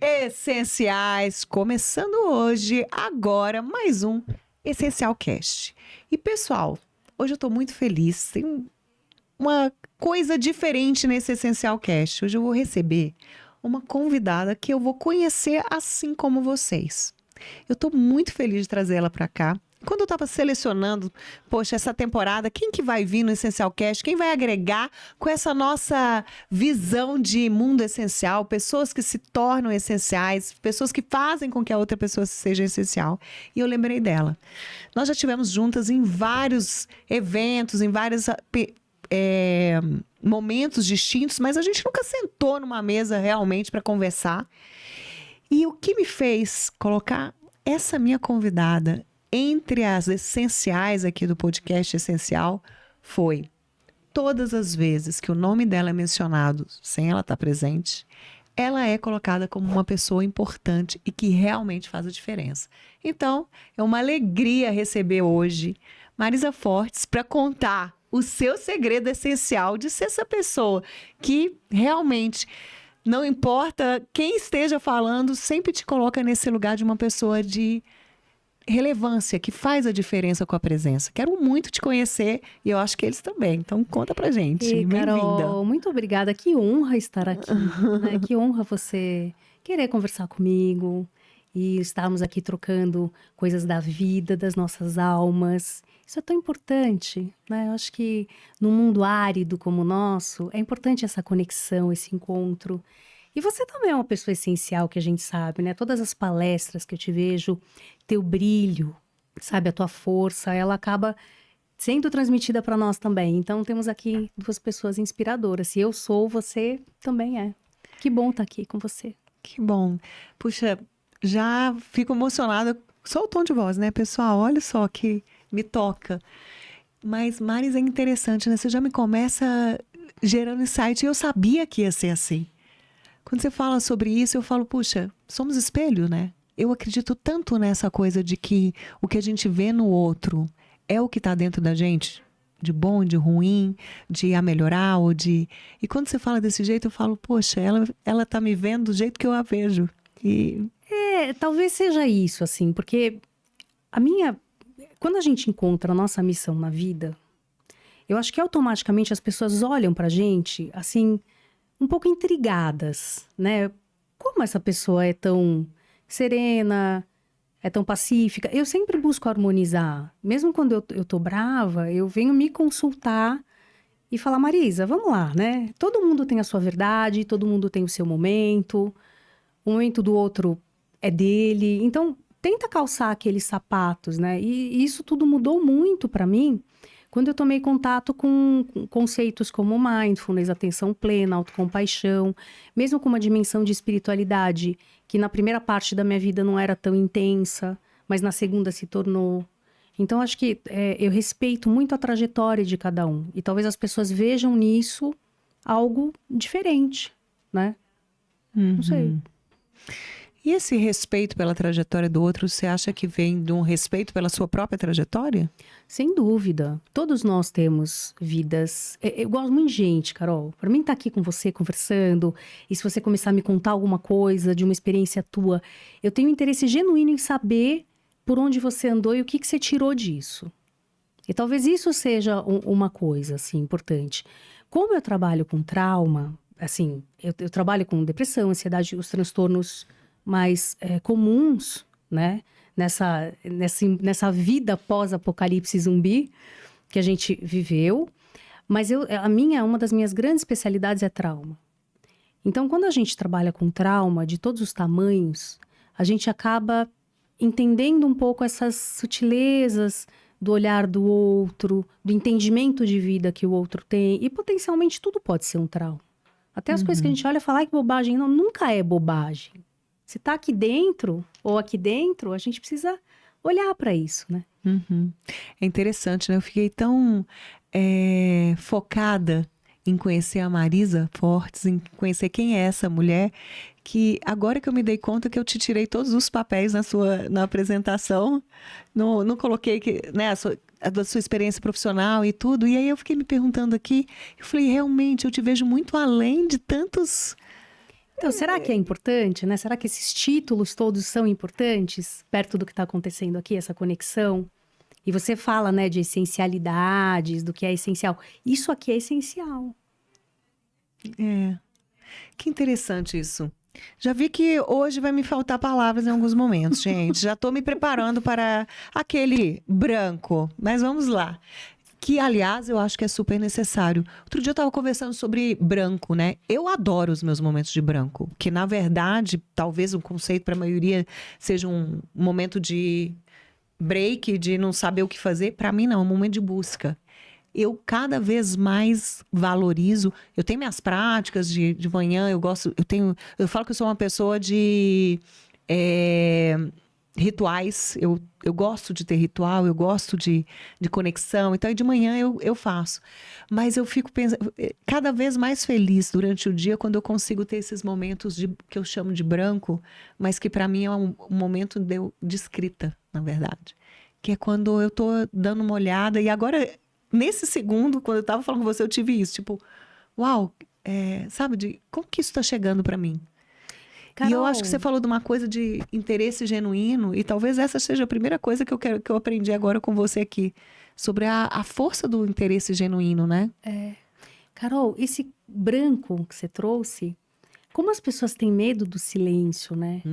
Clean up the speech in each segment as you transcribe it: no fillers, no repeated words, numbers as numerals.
Essenciais, começando hoje, agora, mais um Essencial Cast. E pessoal, hoje eu tô muito feliz, tem uma coisa diferente nesse Essencial Cast. Hoje eu vou receber uma convidada que eu vou conhecer assim como vocês. Eu tô muito feliz de trazer ela para cá. Quando eu estava selecionando, poxa, essa temporada, quem que vai vir no Essencial Cast? Quem vai agregar com essa nossa visão de mundo essencial? Pessoas que se tornam essenciais, pessoas que fazem com que a outra pessoa seja essencial. E eu lembrei dela. Nós já tivemos juntas em vários eventos, em vários momentos distintos, mas a gente nunca sentou numa mesa realmente para conversar. E o que me fez colocar essa minha convidada entre as essenciais aqui do podcast Essencial foi todas as vezes que o nome dela é mencionado sem ela estar presente, ela é colocada como uma pessoa importante e que realmente faz a diferença. Então, é uma alegria receber hoje Marisa Fortes para contar o seu segredo essencial de ser essa pessoa que realmente, não importa quem esteja falando, sempre te coloca nesse lugar de uma pessoa de relevância, que faz a diferença com a presença. Quero muito te conhecer e eu acho que eles também. Então, conta pra gente. Bem-vinda. Carol, muito obrigada. Que honra estar aqui, né? Que honra você querer conversar comigo e estarmos aqui trocando coisas da vida, das nossas almas. Isso é tão importante, né? Eu acho que num mundo árido como o nosso, é importante essa conexão, esse encontro. E você também é uma pessoa essencial, que a gente sabe, né? Todas as palestras que eu te vejo, teu brilho, sabe? A tua força, ela acaba sendo transmitida para nós também. Então, temos aqui duas pessoas inspiradoras. Se eu sou, você também é. Que bom estar aqui com você. Que bom. Puxa, já fico emocionada. Só o tom de voz, né, pessoal? Olha só que me toca. Mas, Maris, é interessante, né? Você já me começa gerando insight. E eu sabia que ia ser assim. Quando você fala sobre isso, eu falo, puxa, somos espelho, né? Eu acredito tanto nessa coisa de que o que a gente vê no outro é o que está dentro da gente, de bom, de ruim, de a melhorar ou de... E quando você fala desse jeito, eu falo, poxa, ela tá me vendo do jeito que eu a vejo. E... talvez seja isso, assim, porque quando a gente encontra a nossa missão na vida, eu acho que automaticamente as pessoas olham pra gente, assim, um pouco intrigadas, né? Como essa pessoa é tão serena, é tão pacífica? Eu sempre busco harmonizar. Mesmo quando eu tô brava, eu venho me consultar e falar, Marisa, vamos lá, né? Todo mundo tem a sua verdade, todo mundo tem o seu momento. O momento do outro é dele. Então, tenta calçar aqueles sapatos, né? E isso tudo mudou muito pra mim quando eu tomei contato com conceitos como mindfulness, atenção plena, autocompaixão, mesmo com uma dimensão de espiritualidade que na primeira parte da minha vida não era tão intensa, mas na segunda se tornou. Então, acho que eu respeito muito a trajetória de cada um. E talvez as pessoas vejam nisso algo diferente, né? Não sei. E esse respeito pela trajetória do outro, você acha que vem de um respeito pela sua própria trajetória? Sem dúvida. Todos nós temos vidas. Eu gosto muito de gente, Carol. Para mim, estar aqui com você, conversando, e se você começar a me contar alguma coisa de uma experiência tua, eu tenho interesse genuíno em saber por onde você andou e o que você tirou disso. E talvez isso seja uma coisa, assim, importante. Como eu trabalho com trauma, assim, eu trabalho com depressão, ansiedade, os transtornos mais comuns, né? Nessa vida pós-apocalipse zumbi que a gente viveu. Mas uma das minhas grandes especialidades é trauma. Então, quando a gente trabalha com trauma de todos os tamanhos, a gente acaba entendendo um pouco essas sutilezas do olhar do outro, do entendimento de vida que o outro tem. E potencialmente tudo pode ser um trauma. Até as coisas que a gente olha e fala, ai, que bobagem. Não, nunca é bobagem. Se tá aqui dentro, ou aqui dentro, a gente precisa olhar para isso, né? É interessante, né? Eu fiquei tão focada em conhecer a Marisa Fortes, em conhecer quem é essa mulher, que agora que eu me dei conta que eu te tirei todos os papéis na apresentação, não coloquei né, da sua experiência profissional e tudo, e aí eu fiquei me perguntando aqui, eu falei, realmente, eu te vejo muito além de tantos Então, será que é importante, né? Será que esses títulos todos são importantes perto do que está acontecendo aqui, essa conexão? E você fala, né, de essencialidades, do que é essencial. Isso aqui é essencial. É. Que interessante isso. Já vi que hoje vai me faltar palavras em alguns momentos, gente. Já estou me preparando para aquele branco. Mas vamos lá. Que, aliás, eu acho que é super necessário. Outro dia eu estava conversando sobre branco, né? Eu adoro os meus momentos de branco. Que, na verdade, talvez um conceito para a maioria seja um momento de break, de não saber o que fazer. Para mim, não. É um momento de busca. Eu cada vez mais valorizo. Eu tenho minhas práticas de manhã, eu falo que eu sou uma pessoa de rituais. Eu gosto de ter ritual, eu gosto de conexão. Então, de manhã eu faço. Mas eu fico pensando, cada vez mais feliz durante o dia quando eu consigo ter esses momentos que eu chamo de branco, mas que para mim é um momento de escrita, na verdade. Que é quando eu tô dando uma olhada. E agora, nesse segundo, quando eu tava falando com você, eu tive isso. Tipo, uau, sabe, como que isso tá chegando para mim? Carol, E eu acho que você falou de uma coisa de interesse genuíno, e talvez essa seja a primeira coisa que eu aprendi agora com você aqui, sobre a força do interesse genuíno, né? Carol, esse branco que você trouxe, como as pessoas têm medo do silêncio, né?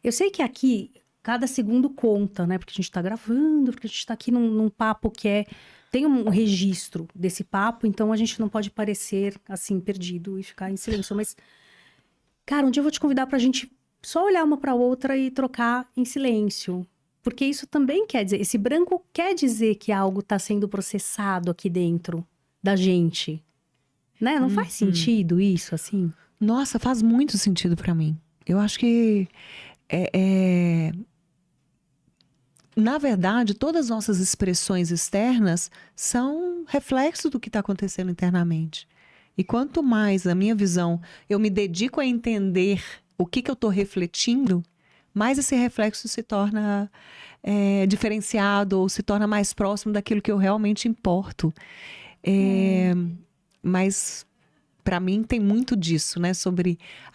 Eu sei que aqui, cada segundo conta, né? Porque a gente tá gravando, porque a gente tá aqui num papo que tem um registro desse papo, então a gente não pode parecer, assim, perdido e ficar em silêncio. Mas, cara, um dia eu vou te convidar pra gente só olhar uma pra outra e trocar em silêncio. Porque isso também quer dizer, esse branco quer dizer que algo tá sendo processado aqui dentro da gente. Né? Não faz sentido isso, assim? Nossa, faz muito sentido para mim. Eu acho que na verdade, todas as nossas expressões externas são reflexo do que está acontecendo internamente. E quanto mais, a minha visão, eu me dedico a entender o que eu estou refletindo, mais esse reflexo se torna diferenciado ou se torna mais próximo daquilo que eu realmente importo. Mas, para mim, tem muito disso, né?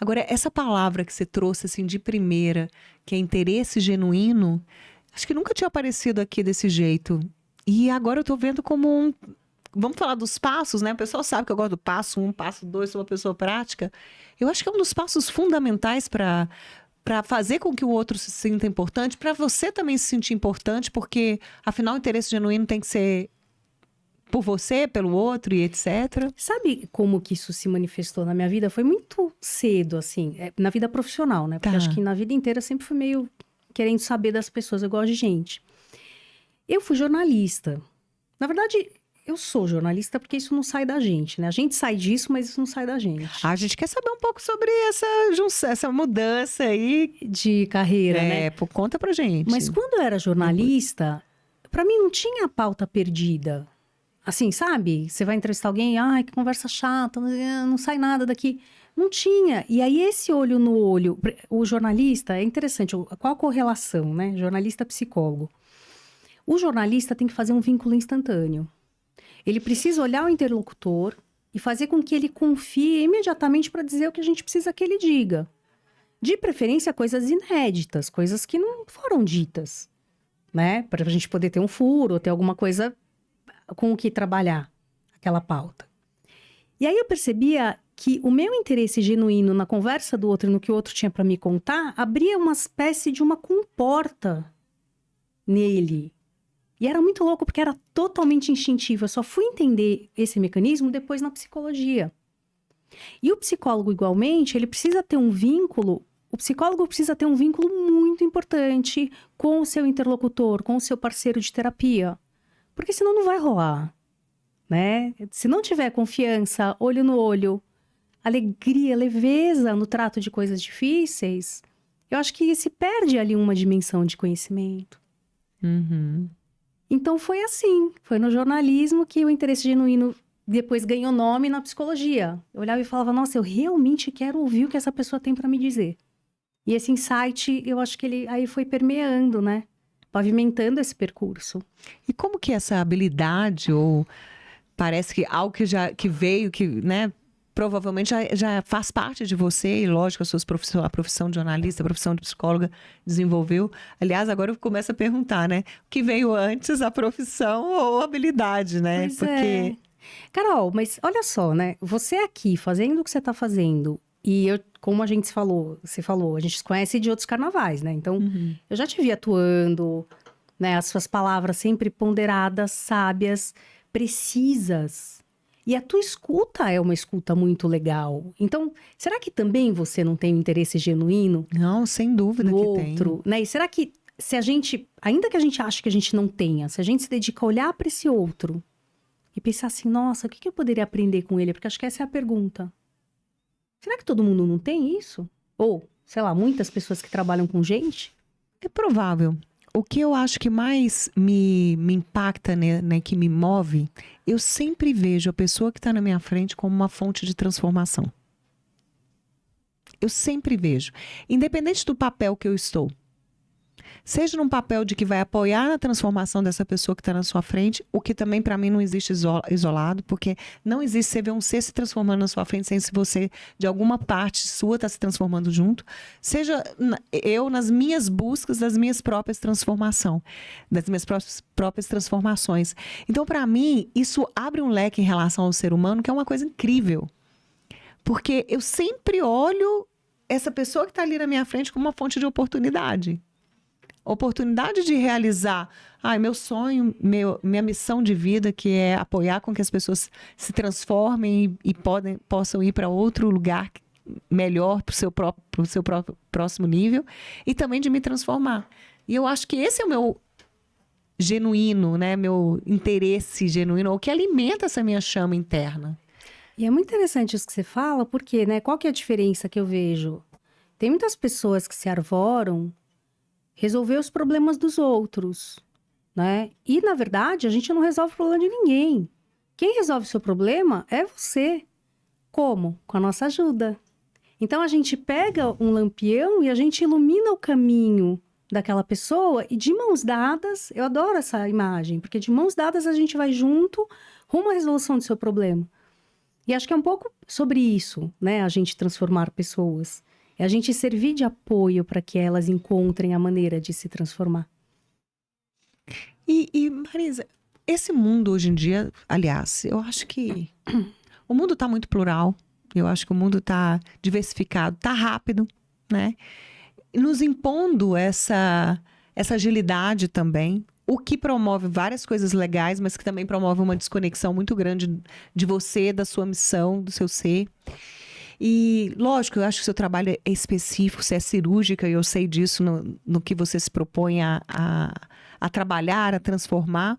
Agora, essa palavra que você trouxe, assim, de primeira, que é interesse genuíno, acho que nunca tinha aparecido aqui desse jeito. E agora eu tô vendo como Vamos falar dos passos, né? O pessoal sabe que eu gosto do passo 1, passo 2, sou uma pessoa prática. Eu acho que é um dos passos fundamentais para fazer com que o outro se sinta importante, para você também se sentir importante, porque, afinal, o interesse genuíno tem que ser por você, pelo outro e etc. Sabe como que isso se manifestou na minha vida? Foi muito cedo, assim, na vida profissional, né? Porque acho que na vida inteira eu sempre fui meio querendo saber das pessoas, eu gosto de gente. Eu fui jornalista. Na verdade, eu sou jornalista porque isso não sai da gente, né? A gente sai disso, mas isso não sai da gente. A gente quer saber um pouco sobre essa mudança aí de carreira, né? Conta pra gente. Mas quando eu era jornalista, pra mim não tinha pauta perdida. Assim, sabe? Você vai entrevistar alguém, ai, que conversa chata, não sai nada daqui. Não tinha. E aí, esse olho no olho, o jornalista, é interessante, qual a correlação, né? Jornalista-psicólogo. O jornalista tem que fazer um vínculo instantâneo. Ele precisa olhar o interlocutor e fazer com que ele confie imediatamente para dizer o que a gente precisa que ele diga. De preferência, coisas inéditas, coisas que não foram ditas, né? Para a gente poder ter um furo, ou ter alguma coisa com o que trabalhar aquela pauta. E aí eu percebia que o meu interesse genuíno na conversa do outro e no que o outro tinha para me contar abria uma espécie de uma comporta nele. E era muito louco porque era totalmente instintivo. Eu só fui entender esse mecanismo depois na psicologia. E o psicólogo, igualmente, ele precisa ter um vínculo. O psicólogo precisa ter um vínculo muito importante com o seu interlocutor, com o seu parceiro de terapia. Porque senão não vai rolar, né? Se não tiver confiança, olho no olho, alegria, leveza no trato de coisas difíceis, eu acho que se perde ali uma dimensão de conhecimento. Então foi assim, foi no jornalismo que o interesse genuíno depois ganhou nome na psicologia. Eu olhava e falava, nossa, eu realmente quero ouvir o que essa pessoa tem para me dizer. E esse insight, eu acho que ele aí foi permeando, né? Pavimentando esse percurso. E como que essa habilidade, ou parece que algo que veio, que, né, provavelmente já faz parte de você, e lógico, a profissão de jornalista, a profissão de psicóloga desenvolveu. Aliás, agora eu começo a perguntar, né? O que veio antes, a profissão ou a habilidade, né? Pois é. Carol, mas olha só, né? Você aqui, fazendo o que você tá fazendo, e eu, como você falou, a gente se conhece de outros carnavais, né? Então, eu já te vi atuando, né? As suas palavras sempre ponderadas, sábias, precisas. E a tua escuta é uma escuta muito legal. Então, será que também você não tem um interesse genuíno Não, sem dúvida no que outro, né? E será que se a gente, ainda que a gente ache que a gente não tenha, se a gente se dedica a olhar para esse outro e pensar assim, nossa, o que que eu poderia aprender com ele? Porque acho que essa é a pergunta. Será que todo mundo não tem isso? Ou, sei lá, muitas pessoas que trabalham com gente? é provável. O que eu acho que mais me impacta, né, que me move, eu sempre vejo a pessoa que está na minha frente como uma fonte de transformação. Eu sempre vejo. Independente do papel que eu estou. Seja num papel de que vai apoiar na transformação dessa pessoa que está na sua frente, o que também para mim não existe isolado, porque não existe você ver um ser se transformando na sua frente sem se você, de alguma parte sua, está se transformando junto. Seja eu nas minhas buscas das minhas próprias próprias transformações. Então, para mim, isso abre um leque em relação ao ser humano, que é uma coisa incrível. Porque eu sempre olho essa pessoa que está ali na minha frente como uma fonte de oportunidade. Oportunidade de realizar meu sonho, minha missão de vida, que é apoiar com que as pessoas se transformem e possam ir para outro lugar melhor, para o seu próximo nível, e também de me transformar. E eu acho que esse é o meu genuíno, né? Meu interesse genuíno, o que alimenta essa minha chama interna. E é muito interessante isso que você fala, porque, né, qual que é a diferença que eu vejo? Tem muitas pessoas que se arvoram resolver os problemas dos outros, né? E, na verdade, a gente não resolve o problema de ninguém. Quem resolve o seu problema é você. Como? Com a nossa ajuda. Então, a gente pega um lampião e a gente ilumina o caminho daquela pessoa e de mãos dadas, eu adoro essa imagem, porque de mãos dadas a gente vai junto rumo à resolução do seu problema. E acho que é um pouco sobre isso, né? A gente transformar pessoas. É a gente servir de apoio para que elas encontrem a maneira de se transformar. E Marisa, esse mundo hoje em dia, aliás, eu acho que o mundo está muito plural. Eu acho que o mundo está diversificado, está rápido, né? Nos impondo essa agilidade também, o que promove várias coisas legais, mas que também promove uma desconexão muito grande de você, da sua missão, do seu ser. E, lógico, eu acho que o seu trabalho é específico, você é cirúrgica, e eu sei disso no que você se propõe a trabalhar, a transformar.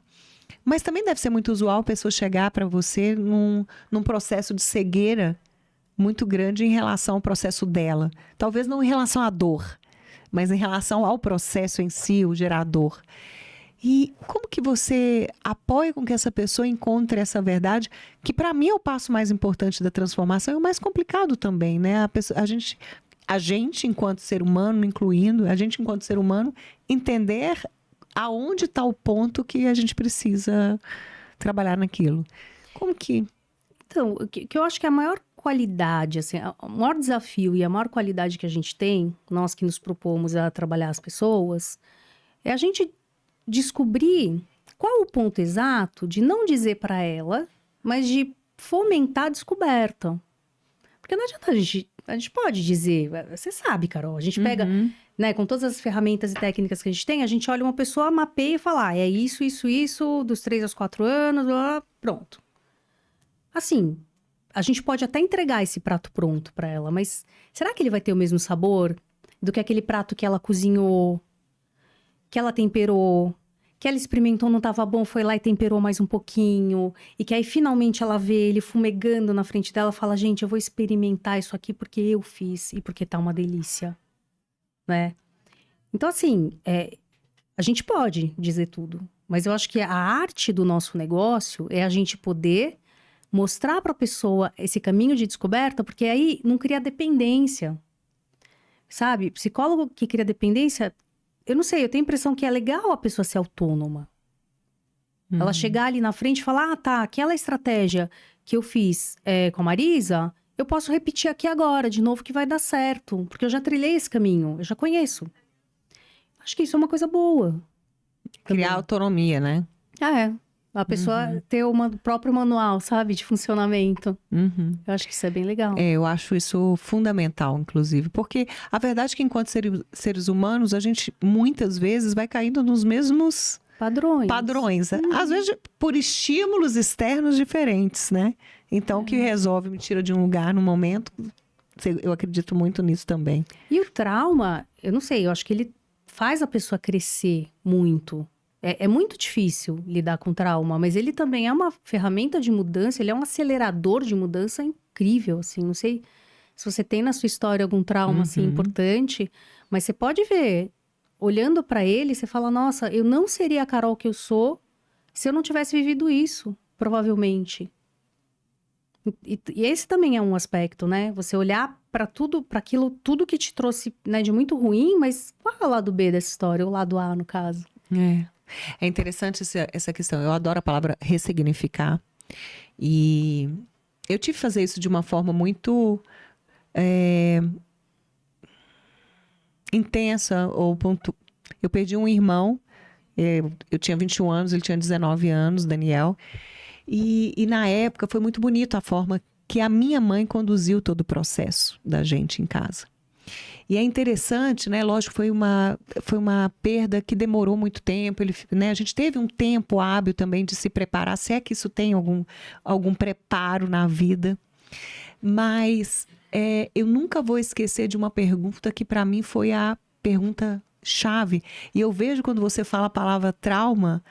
Mas também deve ser muito usual a pessoa chegar para você num processo de cegueira muito grande em relação ao processo dela. Talvez não em relação à dor, mas em relação ao processo em si, o gerador. E como que você apoia com que essa pessoa encontre essa verdade, que para mim é o passo mais importante da transformação e o mais complicado também, né? A gente enquanto ser humano, incluindo a gente enquanto ser humano, entender aonde está o ponto que a gente precisa trabalhar naquilo. Como que... Então, que eu acho que a maior qualidade, assim, o maior desafio e a maior qualidade que a gente tem, nós que nos propomos a trabalhar as pessoas, é a gente descobrir qual o ponto exato de não dizer para ela, mas de fomentar a descoberta. Porque não adianta a gente pode dizer, você sabe, Carol, a gente pega, né, com todas as ferramentas e técnicas que a gente tem, a gente olha uma pessoa, mapeia e fala, é isso, dos 3 aos 4 anos, blá, pronto. Assim, a gente pode até entregar esse prato pronto para ela, mas será que ele vai ter o mesmo sabor do que aquele prato que ela cozinhou, que ela temperou, que ela experimentou, não estava bom, foi lá e temperou mais um pouquinho, e que aí finalmente ela vê ele fumegando na frente dela e fala, gente, eu vou experimentar isso aqui porque eu fiz e porque tá uma delícia, né? Então, assim, a gente pode dizer tudo, mas eu acho que a arte do nosso negócio é a gente poder mostrar para a pessoa esse caminho de descoberta, porque aí não cria dependência, sabe? Psicólogo que cria dependência, eu não sei, eu tenho a impressão que é legal a pessoa ser autônoma. Ela chegar ali na frente e falar, tá, aquela estratégia que eu fiz com a Marisa, eu posso repetir aqui agora, de novo, que vai dar certo. Porque eu já trilhei esse caminho, eu já conheço. Acho que isso é uma coisa boa. Criar autonomia, né? É. A pessoa ter o próprio manual, sabe? De funcionamento. Eu acho que isso é bem legal. Eu acho isso fundamental, inclusive. Porque a verdade é que enquanto seres humanos, a gente muitas vezes vai caindo nos mesmos padrões. Às vezes por estímulos externos diferentes, né? Então, o que resolve me tira de um lugar no momento, eu acredito muito nisso também. E o trauma, eu não sei, eu acho que ele faz a pessoa crescer muito. É muito difícil lidar com trauma, mas ele também é uma ferramenta de mudança, ele é um acelerador de mudança incrível, assim. Não sei se você tem na sua história algum trauma, assim, importante, mas você pode ver, olhando pra ele, você fala, nossa, eu não seria a Carol que eu sou se eu não tivesse vivido isso, provavelmente. E esse também é um aspecto, né? Você olhar pra tudo, para aquilo, tudo que te trouxe, né, de muito ruim, mas qual é o lado B dessa história, o lado A, no caso? É interessante essa questão. Eu adoro a palavra ressignificar. E eu tive que fazer isso de uma forma muito intensa. Eu perdi um irmão. Eu tinha 21 anos, ele tinha 19 anos, Daniel. E na época foi muito bonito a forma que a minha mãe conduziu todo o processo da gente em casa. E é interessante, né? Lógico, foi uma perda que demorou muito tempo. A gente teve um tempo hábil também de se preparar, se é que isso tem algum preparo na vida. Mas eu nunca vou esquecer de uma pergunta que para mim foi a pergunta chave. E eu vejo quando você fala a palavra trauma,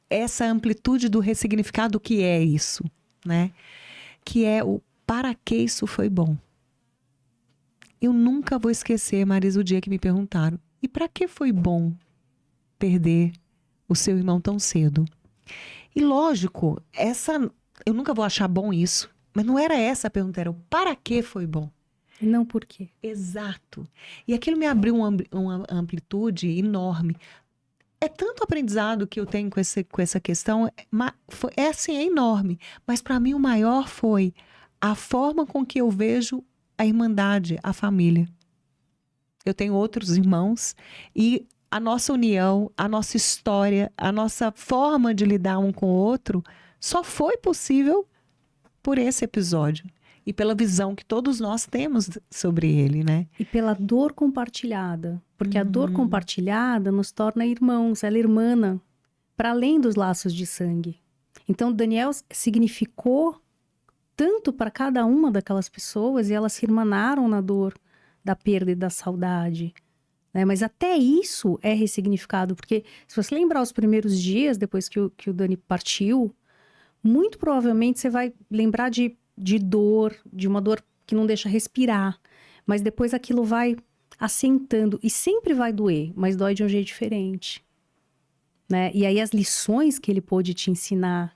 essa amplitude do ressignificado do que é isso, né? Que é o para que isso foi bom. Eu nunca vou esquecer, Marisa, o dia que me perguntaram, e para que foi bom perder o seu irmão tão cedo? E lógico, eu nunca vou achar bom isso, mas não era essa a pergunta, era o para que foi bom. E não por quê. Exato. E aquilo me abriu uma amplitude enorme. É tanto aprendizado que eu tenho com essa questão, é enorme. Mas para mim o maior foi a forma com que eu vejo a irmandade, a família. Eu tenho outros irmãos e a nossa união, a nossa história, a nossa forma de lidar um com o outro só foi possível por esse episódio e pela visão que todos nós temos sobre ele, né? E pela dor compartilhada. Porque a dor compartilhada nos torna irmãos, ela é irmã, para além dos laços de sangue. Então, Daniel significou tanto para cada uma daquelas pessoas e elas se irmanaram na dor da perda e da saudade. Né? Mas até isso é ressignificado, porque se você lembrar os primeiros dias depois que o Dani partiu, muito provavelmente você vai lembrar de dor, de uma dor que não deixa respirar. Mas depois aquilo vai assentando e sempre vai doer, mas dói de um jeito diferente. Né? E aí as lições que ele pôde te ensinar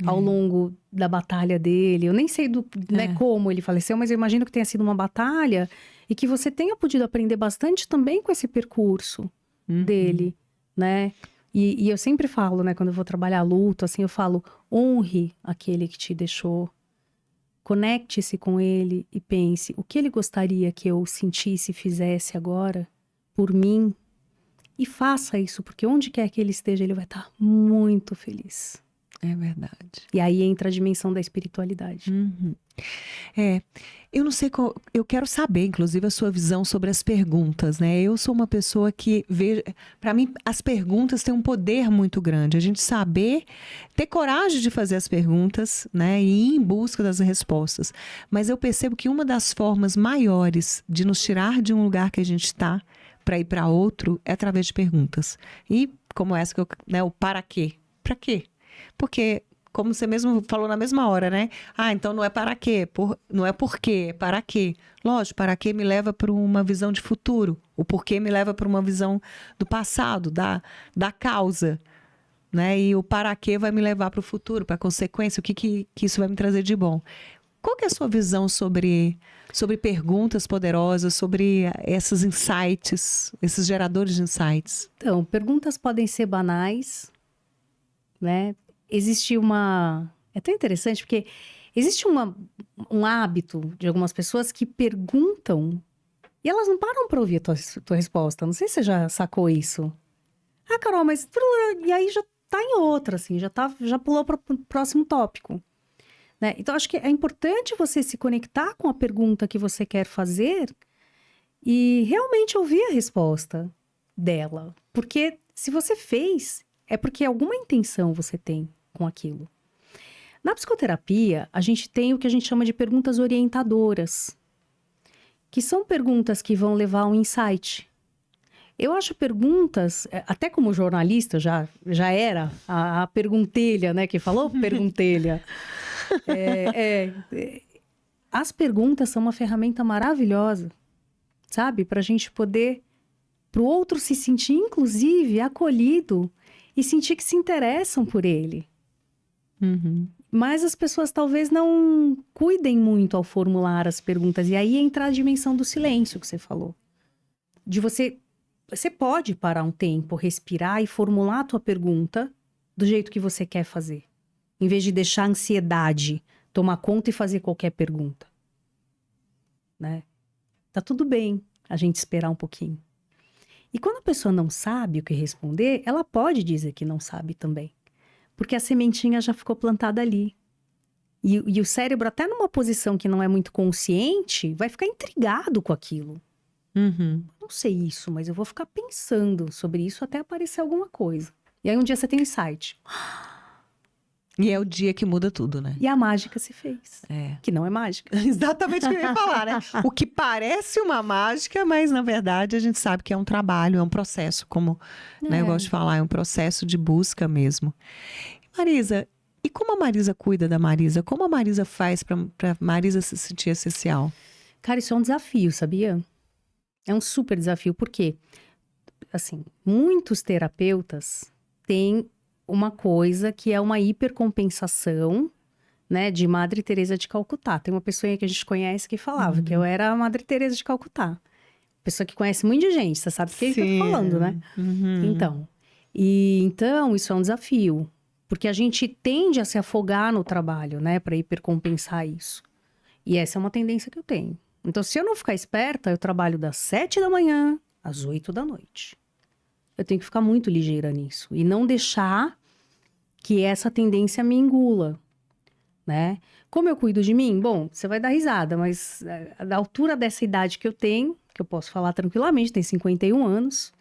ao longo da batalha dele, eu nem sei né, como ele faleceu, mas eu imagino que tenha sido uma batalha e que você tenha podido aprender bastante também com esse percurso dele, né? E eu sempre falo, né, quando eu vou trabalhar luto, assim, eu falo, honre aquele que te deixou, conecte-se com ele e pense, o que ele gostaria que eu sentisse e fizesse agora por mim? E faça isso, porque onde quer que ele esteja, ele vai estar muito feliz. É verdade. E aí entra a dimensão da espiritualidade. Eu não sei, eu quero saber, inclusive, a sua visão sobre as perguntas, né? Eu sou uma pessoa que para mim, as perguntas têm um poder muito grande. A gente saber, ter coragem de fazer as perguntas, né? E ir em busca das respostas. Mas eu percebo que uma das formas maiores de nos tirar de um lugar que a gente está para ir para outro é através de perguntas. E como essa que o para quê? Para quê? Porque, como você mesmo falou na mesma hora, né? Então não é para quê, não é por quê, é para quê. Lógico, para quê me leva para uma visão de futuro. O porquê me leva para uma visão do passado, da causa. Né? E o para quê vai me levar para o futuro, para a consequência, o que isso vai me trazer de bom. Qual que é a sua visão sobre perguntas poderosas, sobre esses insights, esses geradores de insights? Então, perguntas podem ser banais, né? Existe uma... É tão interessante porque Existe um hábito de algumas pessoas que perguntam e elas não param para ouvir a tua resposta. Não sei se você já sacou isso. Ah, Carol, mas... E aí já tá em outra, assim, já pulou para o próximo tópico. Né? Então, acho que é importante você se conectar com a pergunta que você quer fazer e realmente ouvir a resposta dela. Porque se você fez, é porque alguma intenção você tem com aquilo. Na psicoterapia, a gente tem o que a gente chama de perguntas orientadoras, que são perguntas que vão levar a um insight. Eu acho perguntas, até como jornalista, já era a perguntelha, né? Que falou perguntelha. As perguntas são uma ferramenta maravilhosa, sabe? Para a gente poder, para o outro se sentir, inclusive, acolhido e sentir que se interessam por ele. Uhum. Mas as pessoas talvez não cuidem muito ao formular as perguntas. E aí entra a dimensão do silêncio que você falou. De você pode parar um tempo, respirar e formular a tua pergunta do jeito que você quer fazer. Em vez de deixar a ansiedade tomar conta e fazer qualquer pergunta. Né? Tá tudo bem a gente esperar um pouquinho. E quando a pessoa não sabe o que responder, ela pode dizer que não sabe também. Porque a sementinha já ficou plantada ali. E o cérebro, até numa posição que não é muito consciente, vai ficar intrigado com aquilo. Uhum. Não sei isso, mas eu vou ficar pensando sobre isso até aparecer alguma coisa. E aí um dia você tem um insight. E é o dia que muda tudo, né? E a mágica se fez. Que não é mágica. Exatamente o que eu ia falar, né? O que parece uma mágica, mas na verdade a gente sabe que é um trabalho, é um processo, como né, eu gosto de falar, é um processo de busca mesmo. Marisa, e como a Marisa cuida da Marisa? Como a Marisa faz pra Marisa se sentir essencial? Cara, isso é um desafio, sabia? É um super desafio, porque, assim, muitos terapeutas têm uma coisa que é uma hipercompensação, né, de Madre Teresa de Calcutá. Tem uma pessoa que a gente conhece que falava que eu era a Madre Teresa de Calcutá. Pessoa que conhece muita gente, você sabe do que eu tô falando, né? Uhum. Então, isso é um desafio. Porque a gente tende a se afogar no trabalho, né, para hipercompensar isso. E essa é uma tendência que eu tenho. Então, se eu não ficar esperta, eu trabalho das 7 da manhã às 8 da noite. Eu tenho que ficar muito ligeira nisso. E não deixar que essa tendência me engula, né? Como eu cuido de mim? Bom, você vai dar risada, mas da altura dessa idade que eu tenho, que eu posso falar tranquilamente, tem 51 anos,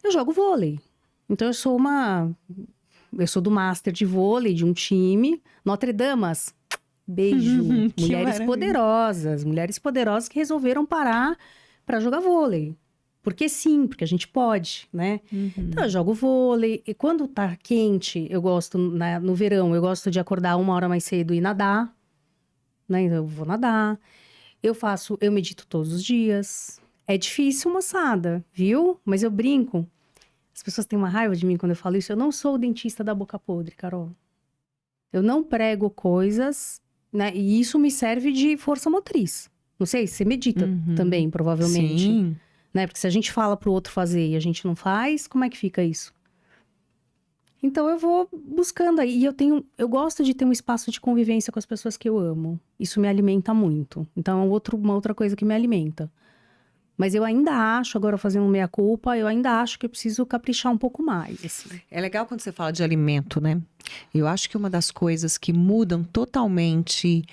eu jogo vôlei. Então, eu sou do Master de vôlei, de um time. Notre Damas, beijo. Mulheres poderosas que resolveram parar para jogar vôlei. Porque sim, porque a gente pode, né? Então, eu jogo vôlei. E quando tá quente, eu gosto, no verão, eu gosto de acordar 1 hora mais cedo e nadar. Né? Então, eu vou nadar. Eu medito todos os dias. É difícil, moçada, viu? Mas eu brinco. As pessoas têm uma raiva de mim quando eu falo isso. Eu não sou o dentista da boca podre, Carol. Eu não prego coisas, né? E isso me serve de força motriz. Não sei, você medita também, provavelmente. Sim. Né? Porque se a gente fala pro outro fazer e a gente não faz, como é que fica isso? Então eu vou buscando aí. E eu gosto de ter um espaço de convivência com as pessoas que eu amo. Isso me alimenta muito. Então é uma outra coisa que me alimenta. Mas eu ainda acho, agora fazendo meia-culpa, eu ainda acho que eu preciso caprichar um pouco mais, assim. É legal quando você fala de alimento, né? Eu acho que uma das coisas que mudam totalmente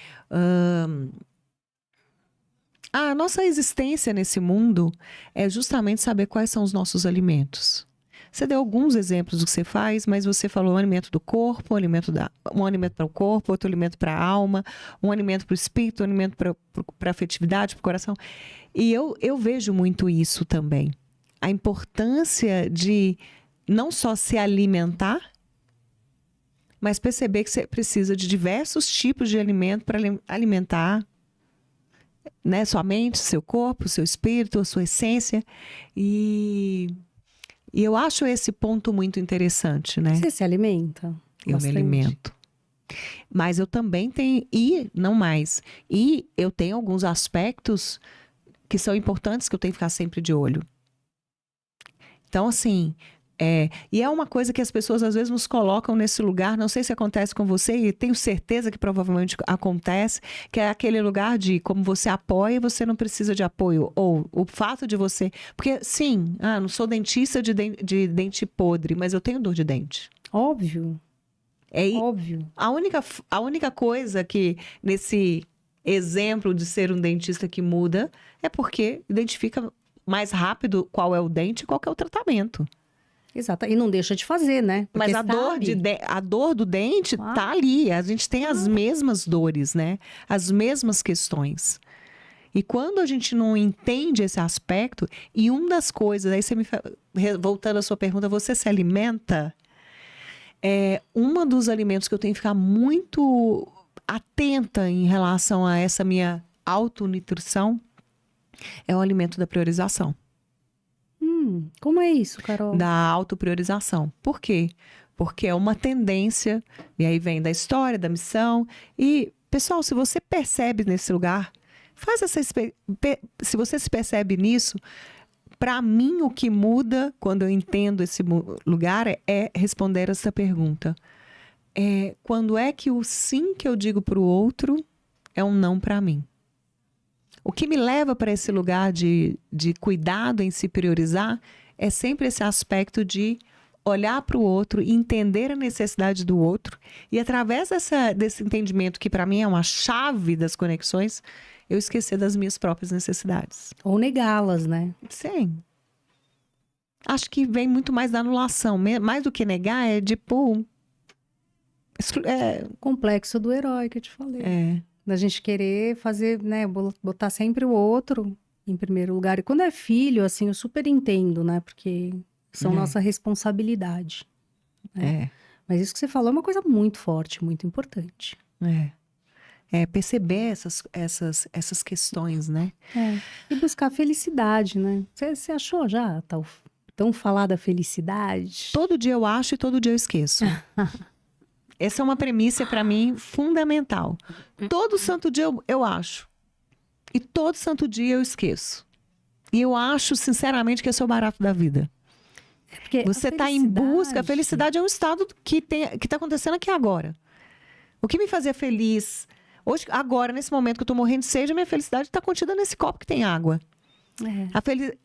a nossa existência nesse mundo é justamente saber quais são os nossos alimentos. Você deu alguns exemplos do que você faz, mas você falou um alimento do corpo, um alimento para o corpo, outro alimento para a alma, um alimento para o espírito, um alimento para a afetividade, para o coração. E eu vejo muito isso também. A importância de não só se alimentar, mas perceber que você precisa de diversos tipos de alimento para alimentar, né, sua mente, seu corpo, seu espírito, a sua essência. E eu acho esse ponto muito interessante, né? Você se alimenta? Eu me alimento. Mas eu também tenho, e eu tenho alguns aspectos que são importantes que eu tenho que ficar sempre de olho. Então, assim, E é uma coisa que as pessoas às vezes nos colocam nesse lugar, não sei se acontece com você, e tenho certeza que provavelmente acontece, que é aquele lugar de como você apoia, você não precisa de apoio. Ou o fato de você... Porque, sim, não sou dentista de dente podre, mas eu tenho dor de dente. Óbvio. Óbvio. A única coisa que nesse exemplo de ser um dentista que muda é porque identifica mais rápido qual é o dente e qual que é o tratamento. Exato. E não deixa de fazer, né? Porque Mas a dor do dente tá ali. A gente tem as mesmas dores, né? As mesmas questões. E quando a gente não entende esse aspecto, e uma das coisas, aí voltando à sua pergunta, você se alimenta? Um dos alimentos que eu tenho que ficar muito atenta em relação a essa minha autonutrição é o alimento da priorização. Como é isso, Carol? Da autopriorização. Por quê? Porque é uma tendência, e aí vem da história, da missão. E, pessoal, se você percebe nesse lugar, se você se percebe nisso, para mim o que muda quando eu entendo esse lugar é responder essa pergunta. Quando é que o sim que eu digo para o outro é um não para mim? O que me leva para esse lugar de cuidado em se priorizar é sempre esse aspecto de olhar para o outro e entender a necessidade do outro. E através desse entendimento, que para mim é uma chave das conexões, eu esquecer das minhas próprias necessidades. Ou negá-las, né? Sim. Acho que vem muito mais da anulação. Mais do que negar, é tipo... Complexo do herói que eu te falei. Da gente querer fazer, né, botar sempre o outro em primeiro lugar. E quando é filho, assim, eu super entendo, né? Porque são nossa responsabilidade. Né? Mas isso que você falou é uma coisa muito forte, muito importante. Perceber essas questões, né? E buscar felicidade, né? Você achou já tão falada felicidade? Todo dia eu acho e todo dia eu esqueço. Essa é uma premissa, para mim, fundamental. Todo santo dia eu acho. E todo santo dia eu esqueço. E eu acho, sinceramente, que esse é o barato da vida. Você está em busca... A felicidade é um estado que está acontecendo aqui agora. O que me fazia feliz... Hoje, agora, nesse momento que eu estou morrendo de sede, a minha felicidade está contida nesse copo que tem água.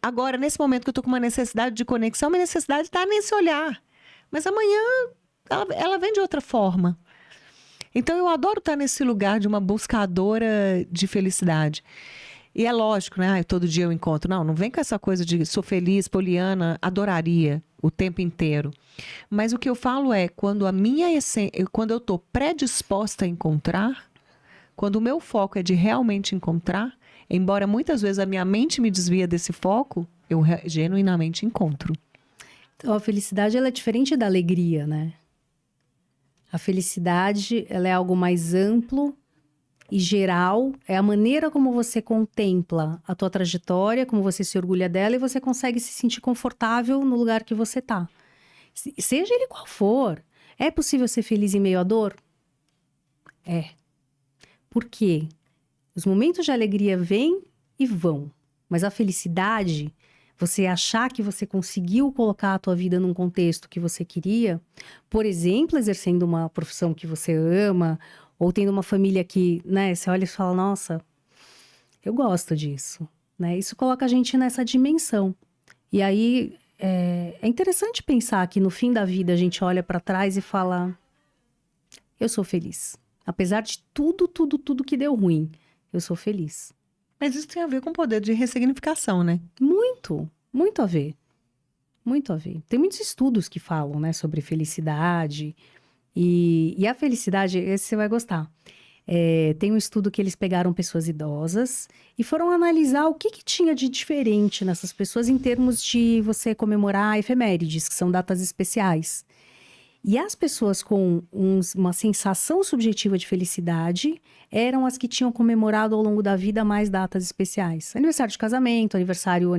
Agora, nesse momento que eu estou com uma necessidade de conexão, minha necessidade está nesse olhar. Mas amanhã... Ela vem de outra forma. Então, eu adoro estar nesse lugar de uma buscadora de felicidade. E é lógico, né? Todo dia eu encontro. Não vem com essa coisa de sou feliz, poliana, adoraria o tempo inteiro. Mas o que eu falo é, quando a minha essência, quando eu estou predisposta a encontrar, quando o meu foco é de realmente encontrar, embora muitas vezes a minha mente me desvia desse foco, eu genuinamente encontro. Então, a felicidade, ela é diferente da alegria, né? A felicidade, ela é algo mais amplo e geral. É a maneira como você contempla a tua trajetória, como você se orgulha dela e você consegue se sentir confortável no lugar que você tá. Seja ele qual for. É possível ser feliz em meio à dor? Por quê? Os momentos de alegria vêm e vão. Mas a felicidade... Você achar que você conseguiu colocar a tua vida num contexto que você queria, por exemplo, exercendo uma profissão que você ama, ou tendo uma família que, né, você olha e fala, nossa, eu gosto disso, né? Isso coloca a gente nessa dimensão. E aí, é interessante pensar que no fim da vida a gente olha para trás e fala, eu sou feliz. Apesar de tudo que deu ruim, eu sou feliz. Mas isso tem a ver com o poder de ressignificação, né? Muito a ver. Muito a ver. Tem muitos estudos que falam, né, sobre felicidade. E a felicidade, esse você vai gostar. Tem um estudo que eles pegaram pessoas idosas e foram analisar o que tinha de diferente nessas pessoas em termos de você comemorar efemérides, que são datas especiais. E as pessoas com uma sensação subjetiva de felicidade eram as que tinham comemorado ao longo da vida mais datas especiais. Aniversário de casamento, aniversário,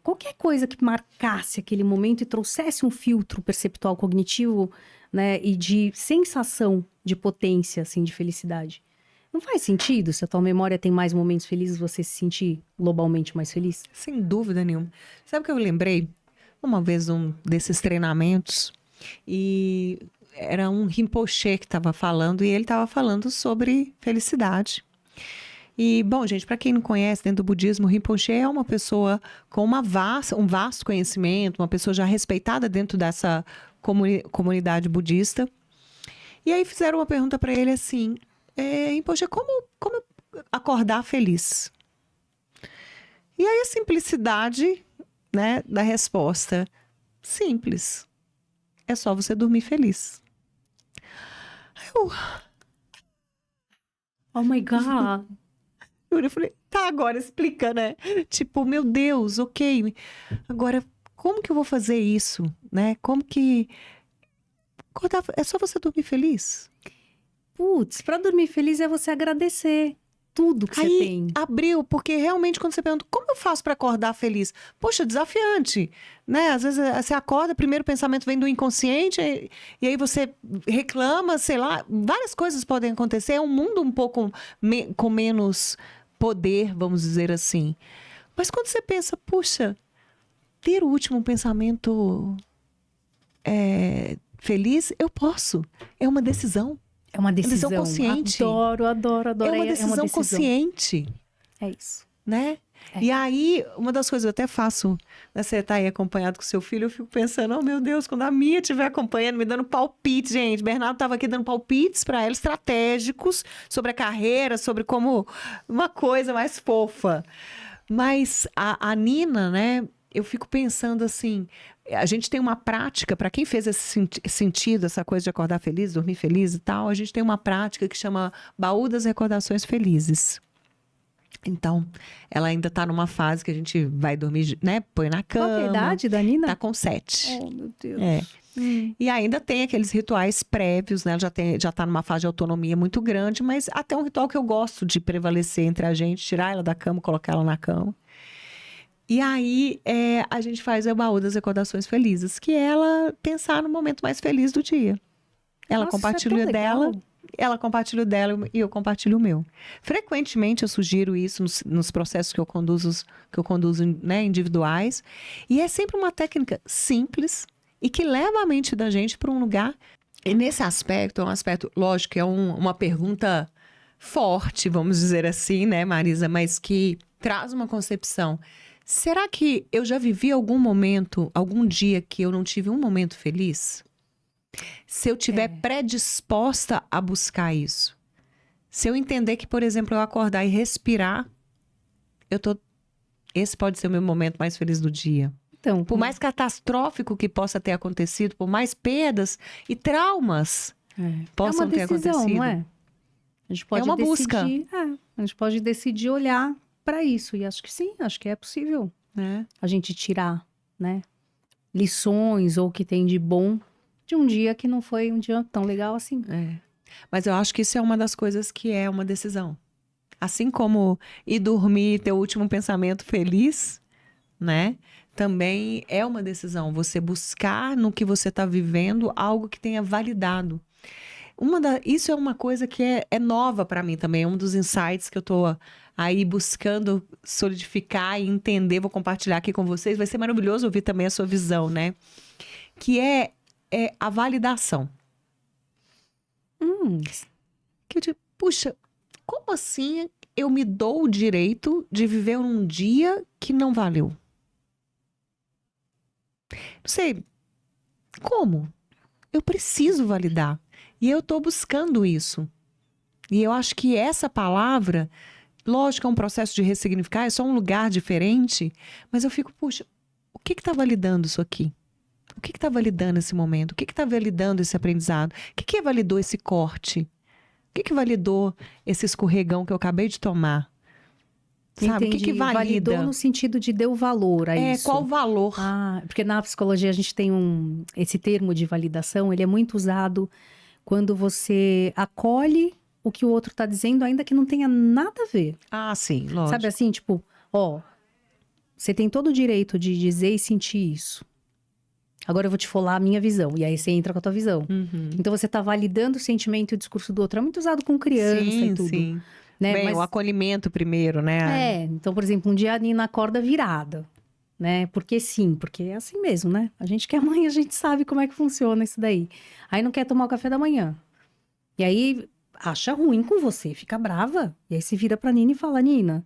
qualquer coisa que marcasse aquele momento e trouxesse um filtro perceptual cognitivo, né, e de sensação de potência, assim, de felicidade. Não faz sentido? Se a tua memória tem mais momentos felizes, você se sentir globalmente mais feliz? Sem dúvida nenhuma. Sabe o que eu lembrei? uma vez um desses treinamentos e era um Rinpoche que estava falando e ele estava falando sobre felicidade. E, bom, gente, para quem não conhece, dentro do budismo, o Rinpoche é uma pessoa com um vasto conhecimento, uma pessoa já respeitada dentro dessa comunidade budista. E aí fizeram uma pergunta para ele assim, Rinpoche, como acordar feliz? E aí a simplicidade, né, da resposta, simples, é só você dormir feliz. Oh my God! Eu falei, tá, agora explica, né? Tipo, meu Deus, ok. Agora, como que eu vou fazer isso, né? Como que... É só você dormir feliz? Putz, pra dormir feliz é você agradecer tudo que você Aí tem. abriu, porque realmente quando você pergunta, como eu faço para acordar feliz? Poxa, desafiante, né? Às vezes você acorda, primeiro pensamento vem do inconsciente, e aí você reclama, sei lá, várias coisas podem acontecer. É um mundo um pouco com menos poder, vamos dizer assim. Mas quando você pensa, puxa, ter o último pensamento feliz, eu posso. É uma decisão. É uma decisão consciente. Adoro, adoro, adoro. É uma decisão consciente. É isso. Né? E aí, uma das coisas eu até faço, né, você tá aí acompanhado com seu filho, eu fico pensando, oh meu Deus, quando a Mia estiver acompanhando, me dando palpites, gente, Bernardo estava aqui dando palpites para ela, estratégicos, sobre a carreira, sobre como uma coisa mais fofa. Mas a Nina, né, eu fico pensando assim, a gente tem uma prática, para quem fez esse sentido, essa coisa de acordar feliz, dormir feliz e tal, a gente tem uma prática que chama Baú das Recordações Felizes. Então, ela ainda tá numa fase que a gente vai dormir, né? Põe na cama. Qual que é a idade da Nina? Tá com 7. Oh, meu Deus. E ainda tem aqueles rituais prévios, né? Ela já tá numa fase de autonomia muito grande, mas até um ritual que eu gosto de prevalecer entre a gente, tirar ela da cama, colocar ela na cama. E aí, a gente faz o baú das recordações felizes, que é ela pensar no momento mais feliz do dia. Ela compartilha dela. Ela compartilha o dela e eu compartilho o meu. Frequentemente eu sugiro isso nos processos que eu conduzo, né, individuais. E é sempre uma técnica simples e que leva a mente da gente para um lugar. E nesse aspecto, é um aspecto, lógico, é uma pergunta forte, vamos dizer assim, né, Marisa? Mas que traz uma concepção. Será que eu já vivi algum momento, algum dia que eu não tive um momento feliz? Se eu estiver predisposta a buscar isso. Se eu entender que, por exemplo, eu acordar e respirar, esse pode ser o meu momento mais feliz do dia. Então, por mais catastrófico que possa ter acontecido, por mais perdas e traumas possam ter acontecido. Não é? A gente pode uma busca. A gente pode decidir olhar para isso. E acho que sim, acho que é possível a gente tirar, né, lições ou o que tem de bom de um dia que não foi um dia tão legal assim. Mas eu acho que isso é uma das coisas que é uma decisão. Assim como ir dormir e ter o último pensamento feliz, né? Também é uma decisão. Você buscar no que você está vivendo algo que tenha validado. Isso é uma coisa que é nova para mim também. É um dos insights que eu estou aí buscando solidificar e entender. Vou compartilhar aqui com vocês. Vai ser maravilhoso ouvir também a sua visão, né? Que é a validação. Que eu digo, puxa, como assim eu me dou o direito de viver um dia que não valeu? Não sei. Como? Eu preciso validar. E eu estou buscando isso. E eu acho que essa palavra, lógico, é um processo de ressignificar, é só um lugar diferente, mas eu fico, puxa, o que está validando isso aqui? O que está validando esse momento? O que está validando esse aprendizado? O que validou esse corte? O que validou esse escorregão que eu acabei de tomar? Sabe? Entendi. O que valida? Validou no sentido de deu valor a isso. Qual o valor? Porque na psicologia a gente tem esse termo de validação, ele é muito usado quando você acolhe o que o outro está dizendo, ainda que não tenha nada a ver. Sim, lógico. Sabe assim, tipo, você tem todo o direito de dizer e sentir isso. Agora eu vou te falar a minha visão. E aí você entra com a tua visão. Então você tá validando o sentimento e o discurso do outro. É muito usado com criança e tudo. Sim. Né? Bem, Mas o acolhimento primeiro, né? então, por exemplo, um dia a Nina acorda virada, né? Porque sim, porque é assim mesmo, né? A gente que é mãe, a gente sabe como é que funciona isso daí. Aí não quer tomar o café da manhã. E aí acha ruim com você, fica brava. E aí se vira pra Nina e fala, Nina,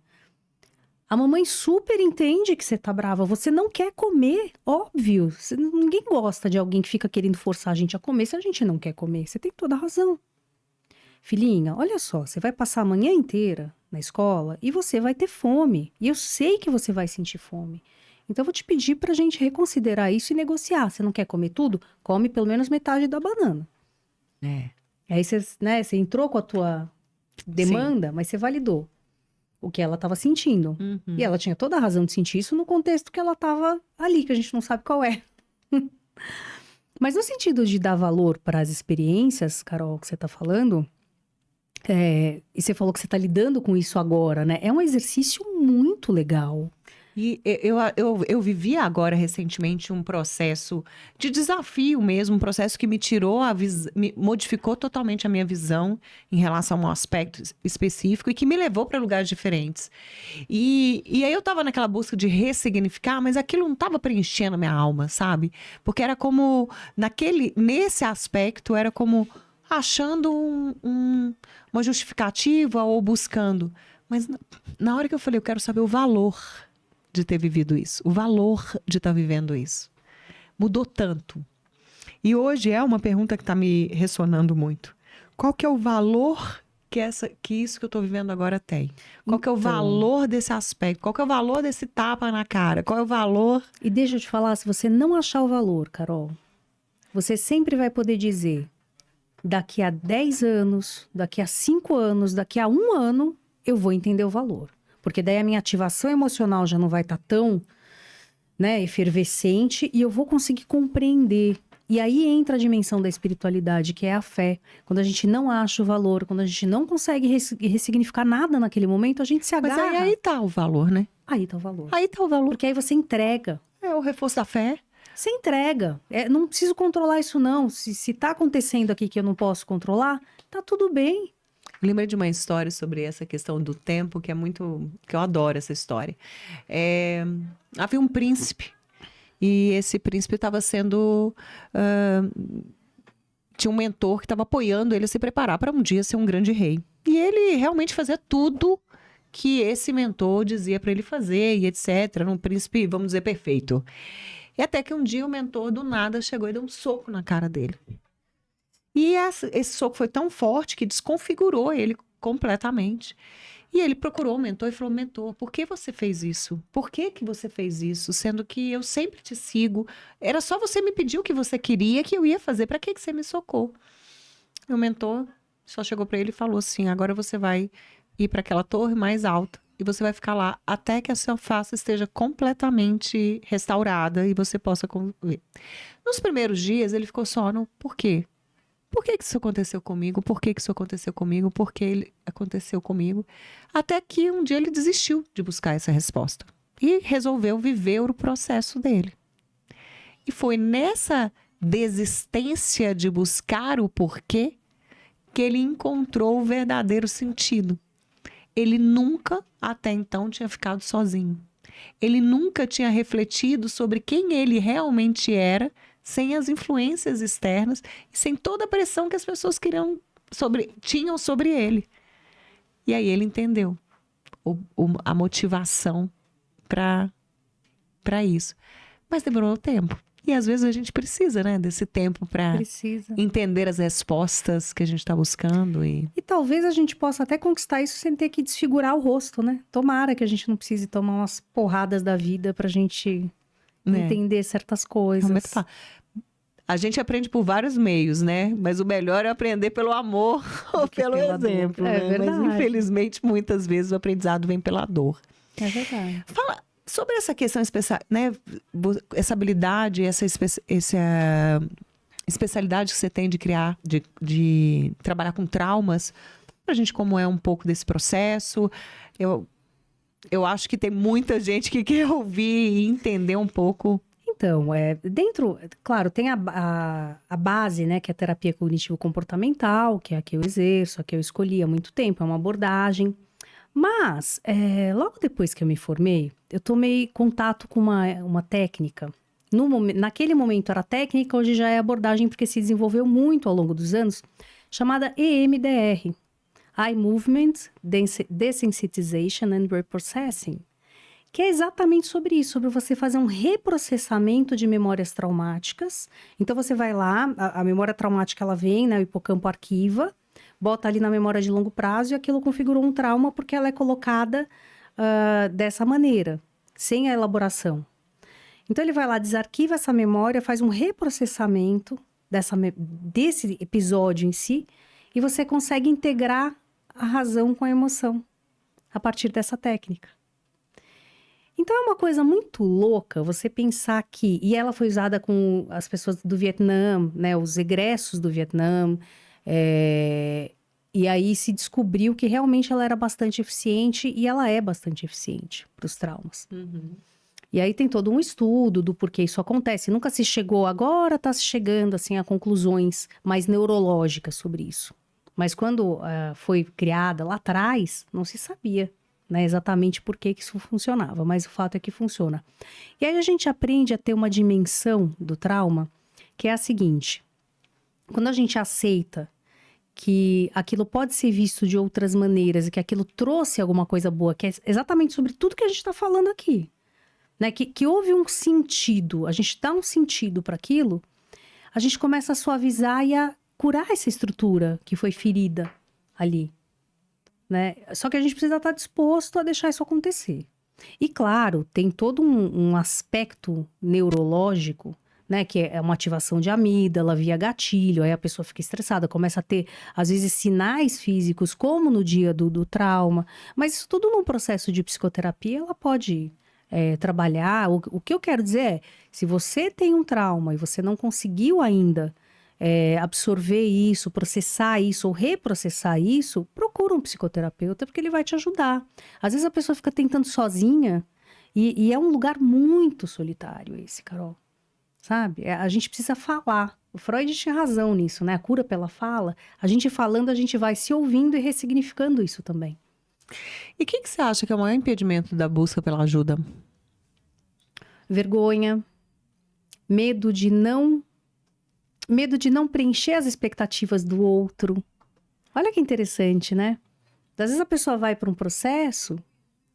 a mamãe super entende que você tá brava. Você não quer comer, óbvio. Ninguém gosta de alguém que fica querendo forçar a gente a comer se a gente não quer comer. Você tem toda a razão. Filhinha, olha só, você vai passar a manhã inteira na escola e você vai ter fome. E eu sei que você vai sentir fome. Então eu vou te pedir pra gente reconsiderar isso e negociar. Você não quer comer tudo? Come pelo menos metade da banana. É. Aí você, né, você entrou com a tua demanda, mas você validou o que ela estava sentindo. Uhum. E ela tinha toda a razão de sentir isso no contexto que ela estava ali, que a gente não sabe qual é. Mas no sentido de dar valor para as experiências, Carol, que você está falando, e você falou que você está lidando com isso agora, né? É um exercício muito legal. E eu vivi agora recentemente um processo de desafio mesmo, um processo que me tirou me modificou totalmente a minha visão em relação a um aspecto específico e que me levou para lugares diferentes. E aí eu estava naquela busca de ressignificar, mas aquilo não estava preenchendo a minha alma, sabe? Porque era como, nesse aspecto, era como achando uma justificativa ou buscando. Mas na hora que eu falei, eu quero saber o valor de ter vivido isso, o valor de estar vivendo isso. Mudou tanto. E hoje é uma pergunta que está me ressonando muito. Qual que é o valor que isso que eu estou vivendo agora tem? Qual que é o valor desse aspecto? Qual que é o valor desse tapa na cara? Qual é o valor? E deixa eu te falar, se você não achar o valor, Carol, você sempre vai poder dizer, daqui a 10 anos, daqui a 5 anos, daqui a 1 ano, eu vou entender o valor. Porque daí a minha ativação emocional já não vai estar tão, né, efervescente e eu vou conseguir compreender. E aí entra a dimensão da espiritualidade, que é a fé. Quando a gente não acha o valor, quando a gente não consegue ressignificar nada naquele momento, a gente se agarra. Mas aí tá o valor, né? Aí tá o valor. Aí tá o valor. Porque aí você entrega. É o reforço da fé. Você entrega. Não preciso controlar isso, não. Se tá acontecendo aqui que eu não posso controlar, tá tudo bem. Lembrei de uma história sobre essa questão do tempo, que eu adoro essa história. Havia um príncipe, e esse príncipe estava tinha um mentor que estava apoiando ele a se preparar para um dia ser um grande rei. E ele realmente fazia tudo que esse mentor dizia para ele fazer, e etc. Era um príncipe, vamos dizer, perfeito. E até que um dia o mentor, do nada, chegou e deu um soco na cara dele. E esse soco foi tão forte que desconfigurou ele completamente. E ele procurou o mentor e falou, mentor, por que você fez isso? Por que você fez isso? Sendo que eu sempre te sigo. Era só você me pedir o que você queria que eu ia fazer. Para que você me socou? E o mentor só chegou para ele e falou assim, agora você vai ir para aquela torre mais alta e você vai ficar lá até que a sua face esteja completamente restaurada e você possa ver. Nos primeiros dias ele ficou só no por quê? Por que isso aconteceu comigo? Por que isso aconteceu comigo? Por que ele aconteceu comigo? Até que um dia ele desistiu de buscar essa resposta. E resolveu viver o processo dele. E foi nessa desistência de buscar o porquê que ele encontrou o verdadeiro sentido. Ele nunca, até então, tinha ficado sozinho. Ele nunca tinha refletido sobre quem ele realmente era, sem as influências externas e sem toda a pressão que as pessoas tinham sobre ele. E aí ele entendeu a motivação para isso. Mas demorou tempo. E às vezes a gente precisa, né, desse tempo para entender as respostas que a gente está buscando. E talvez a gente possa até conquistar isso sem ter que desfigurar o rosto, né? Tomara que a gente não precise tomar umas porradas da vida pra gente entender certas coisas. A gente aprende por vários meios, né? Mas o melhor é aprender pelo amor ou pelo exemplo, né? Verdade. Mas infelizmente muitas vezes o aprendizado vem pela dor. É verdade. Fala sobre essa questão especial, né? Essa habilidade, essa especialidade que você tem de criar, de trabalhar com traumas. Pra gente como é um pouco desse processo. Eu acho que tem muita gente que quer ouvir e entender um pouco. Então, claro, tem a base, né, que é a terapia cognitivo-comportamental, que é a que eu exerço, a que eu escolhi há muito tempo, é uma abordagem. Mas, logo depois que eu me formei, eu tomei contato com uma técnica. Naquele momento era técnica, hoje já é abordagem, porque se desenvolveu muito ao longo dos anos, chamada EMDR. Eye Movement, Desensitization and Reprocessing. Que é exatamente sobre isso, sobre você fazer um reprocessamento de memórias traumáticas. Então, você vai lá, a memória traumática, ela vem, né, o hipocampo arquiva, bota ali na memória de longo prazo e aquilo configurou um trauma porque ela é colocada dessa maneira, sem a elaboração. Então, ele vai lá, desarquiva essa memória, faz um reprocessamento desse episódio em si e você consegue integrar a razão com a emoção a partir dessa técnica. Então, é uma coisa muito louca você pensar que... E ela foi usada com as pessoas do Vietnã, né? Os egressos do Vietnã. E aí se descobriu que realmente ela era bastante eficiente. E ela é bastante eficiente para os traumas. Uhum. E aí tem todo um estudo do porquê isso acontece. Nunca se chegou, agora está se chegando assim, a conclusões mais neurológicas sobre isso. Mas quando foi criada lá atrás, não se sabia, né, exatamente por que isso funcionava, mas o fato é que funciona. E aí a gente aprende a ter uma dimensão do trauma, que é a seguinte: quando a gente aceita que aquilo pode ser visto de outras maneiras e que aquilo trouxe alguma coisa boa, que é exatamente sobre tudo que a gente está falando aqui, né, que houve um sentido, a gente dá um sentido para aquilo, a gente começa a suavizar e a curar essa estrutura que foi ferida ali. Né? Só que a gente precisa estar disposto a deixar isso acontecer. E claro, tem todo um aspecto neurológico, né? Que é uma ativação de amígdala via gatilho, aí a pessoa fica estressada, começa a ter, às vezes, sinais físicos, como no dia do trauma. Mas isso tudo num processo de psicoterapia, ela pode trabalhar. O que eu quero dizer é, se você tem um trauma e você não conseguiu ainda absorver isso, processar isso ou reprocessar isso, procura um psicoterapeuta porque ele vai te ajudar. Às vezes a pessoa fica tentando sozinha e é um lugar muito solitário esse, Carol. Sabe? A gente precisa falar. O Freud tinha razão nisso, né? A cura pela fala. A gente falando, a gente vai se ouvindo e ressignificando isso também. E o que você acha que é o maior impedimento da busca pela ajuda? Vergonha, medo de não preencher as expectativas do outro. Olha que interessante, né? Às vezes a pessoa vai para um processo,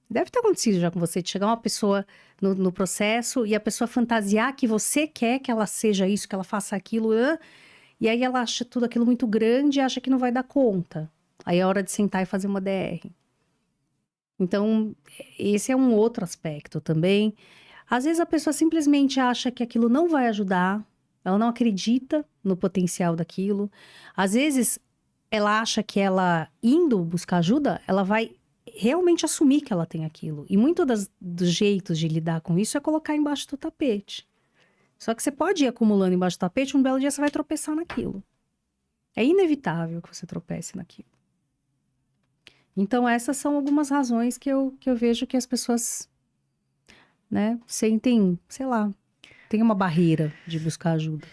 deve ter acontecido já com você, de chegar uma pessoa no processo e a pessoa fantasiar que você quer que ela seja isso, que ela faça aquilo, e aí ela acha tudo aquilo muito grande e acha que não vai dar conta. Aí é hora de sentar e fazer uma DR. Então, esse é um outro aspecto também. Às vezes a pessoa simplesmente acha que aquilo não vai ajudar, ela não acredita no potencial daquilo. Às vezes, ela acha que ela, indo buscar ajuda, ela vai realmente assumir que ela tem aquilo. E muito dos jeitos de lidar com isso é colocar embaixo do tapete. Só que você pode ir acumulando embaixo do tapete, um belo dia você vai tropeçar naquilo. É inevitável que você tropece naquilo. Então, essas são algumas razões que eu vejo que as pessoas, né, sentem, sei lá, tem uma barreira de buscar ajuda.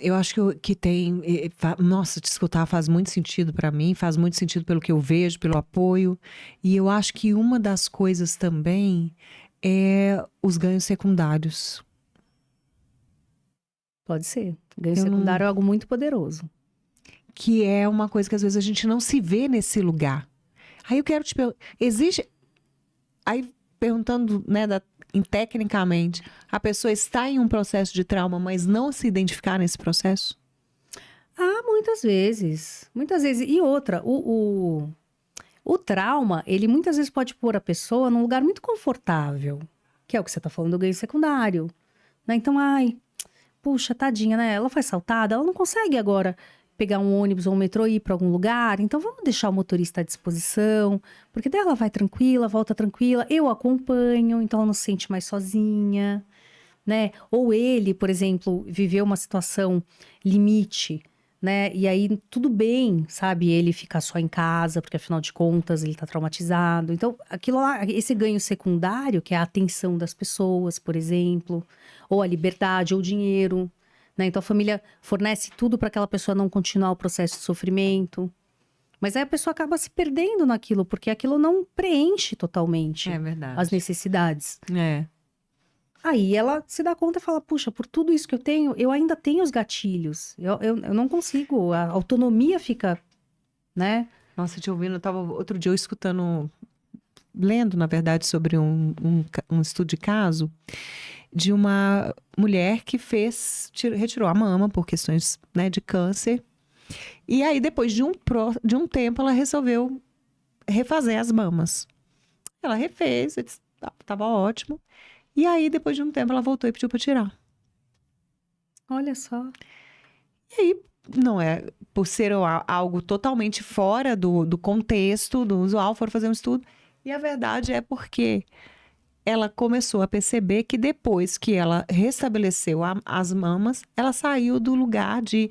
Eu acho que tem... Nossa, te escutar faz muito sentido para mim, faz muito sentido pelo que eu vejo, pelo apoio. E eu acho que uma das coisas também é os ganhos secundários. Pode ser. Ganho secundário é algo muito poderoso. Que é uma coisa que às vezes a gente não se vê nesse lugar. Aí eu quero te perguntar, existe... Aí perguntando, né, tecnicamente, a pessoa está em um processo de trauma, mas não se identificar nesse processo? Ah, muitas vezes. Muitas vezes. E outra, o trauma, ele muitas vezes pode pôr a pessoa num lugar muito confortável, que é o que você está falando do ganho secundário. Né? Então, puxa, tadinha, né? Ela foi assaltada, ela não consegue agora pegar um ônibus ou um metrô e ir para algum lugar, então vamos deixar o motorista à disposição, porque daí ela vai tranquila, volta tranquila, eu acompanho, então ela não se sente mais sozinha, né? Ou ele, por exemplo, viveu uma situação limite, né? E aí tudo bem, sabe? Ele ficar só em casa, porque afinal de contas ele tá traumatizado. Então, aquilo lá, esse ganho secundário, que é a atenção das pessoas, por exemplo, ou a liberdade, ou o dinheiro, né? Então a família fornece tudo para aquela pessoa não continuar o processo de sofrimento. Mas aí a pessoa acaba se perdendo naquilo, porque aquilo não preenche totalmente verdade. as necessidades. É. Aí ela se dá conta e fala, puxa, por tudo isso que eu tenho, eu ainda tenho os gatilhos. Eu não consigo, a autonomia fica, né? Nossa, te ouvindo, eu tava outro dia eu escutando, lendo, na verdade, sobre um estudo de caso de uma mulher que retirou a mama por questões, né, de câncer. E aí, depois de um tempo, ela resolveu refazer as mamas. Ela refez, tava ótimo. E aí, depois de um tempo, ela voltou e pediu pra tirar. Olha só. E aí, não é por ser algo totalmente fora do contexto, do usual, foram fazer um estudo. E a verdade é porque ela começou a perceber que depois que ela restabeleceu as mamas, ela saiu do lugar de...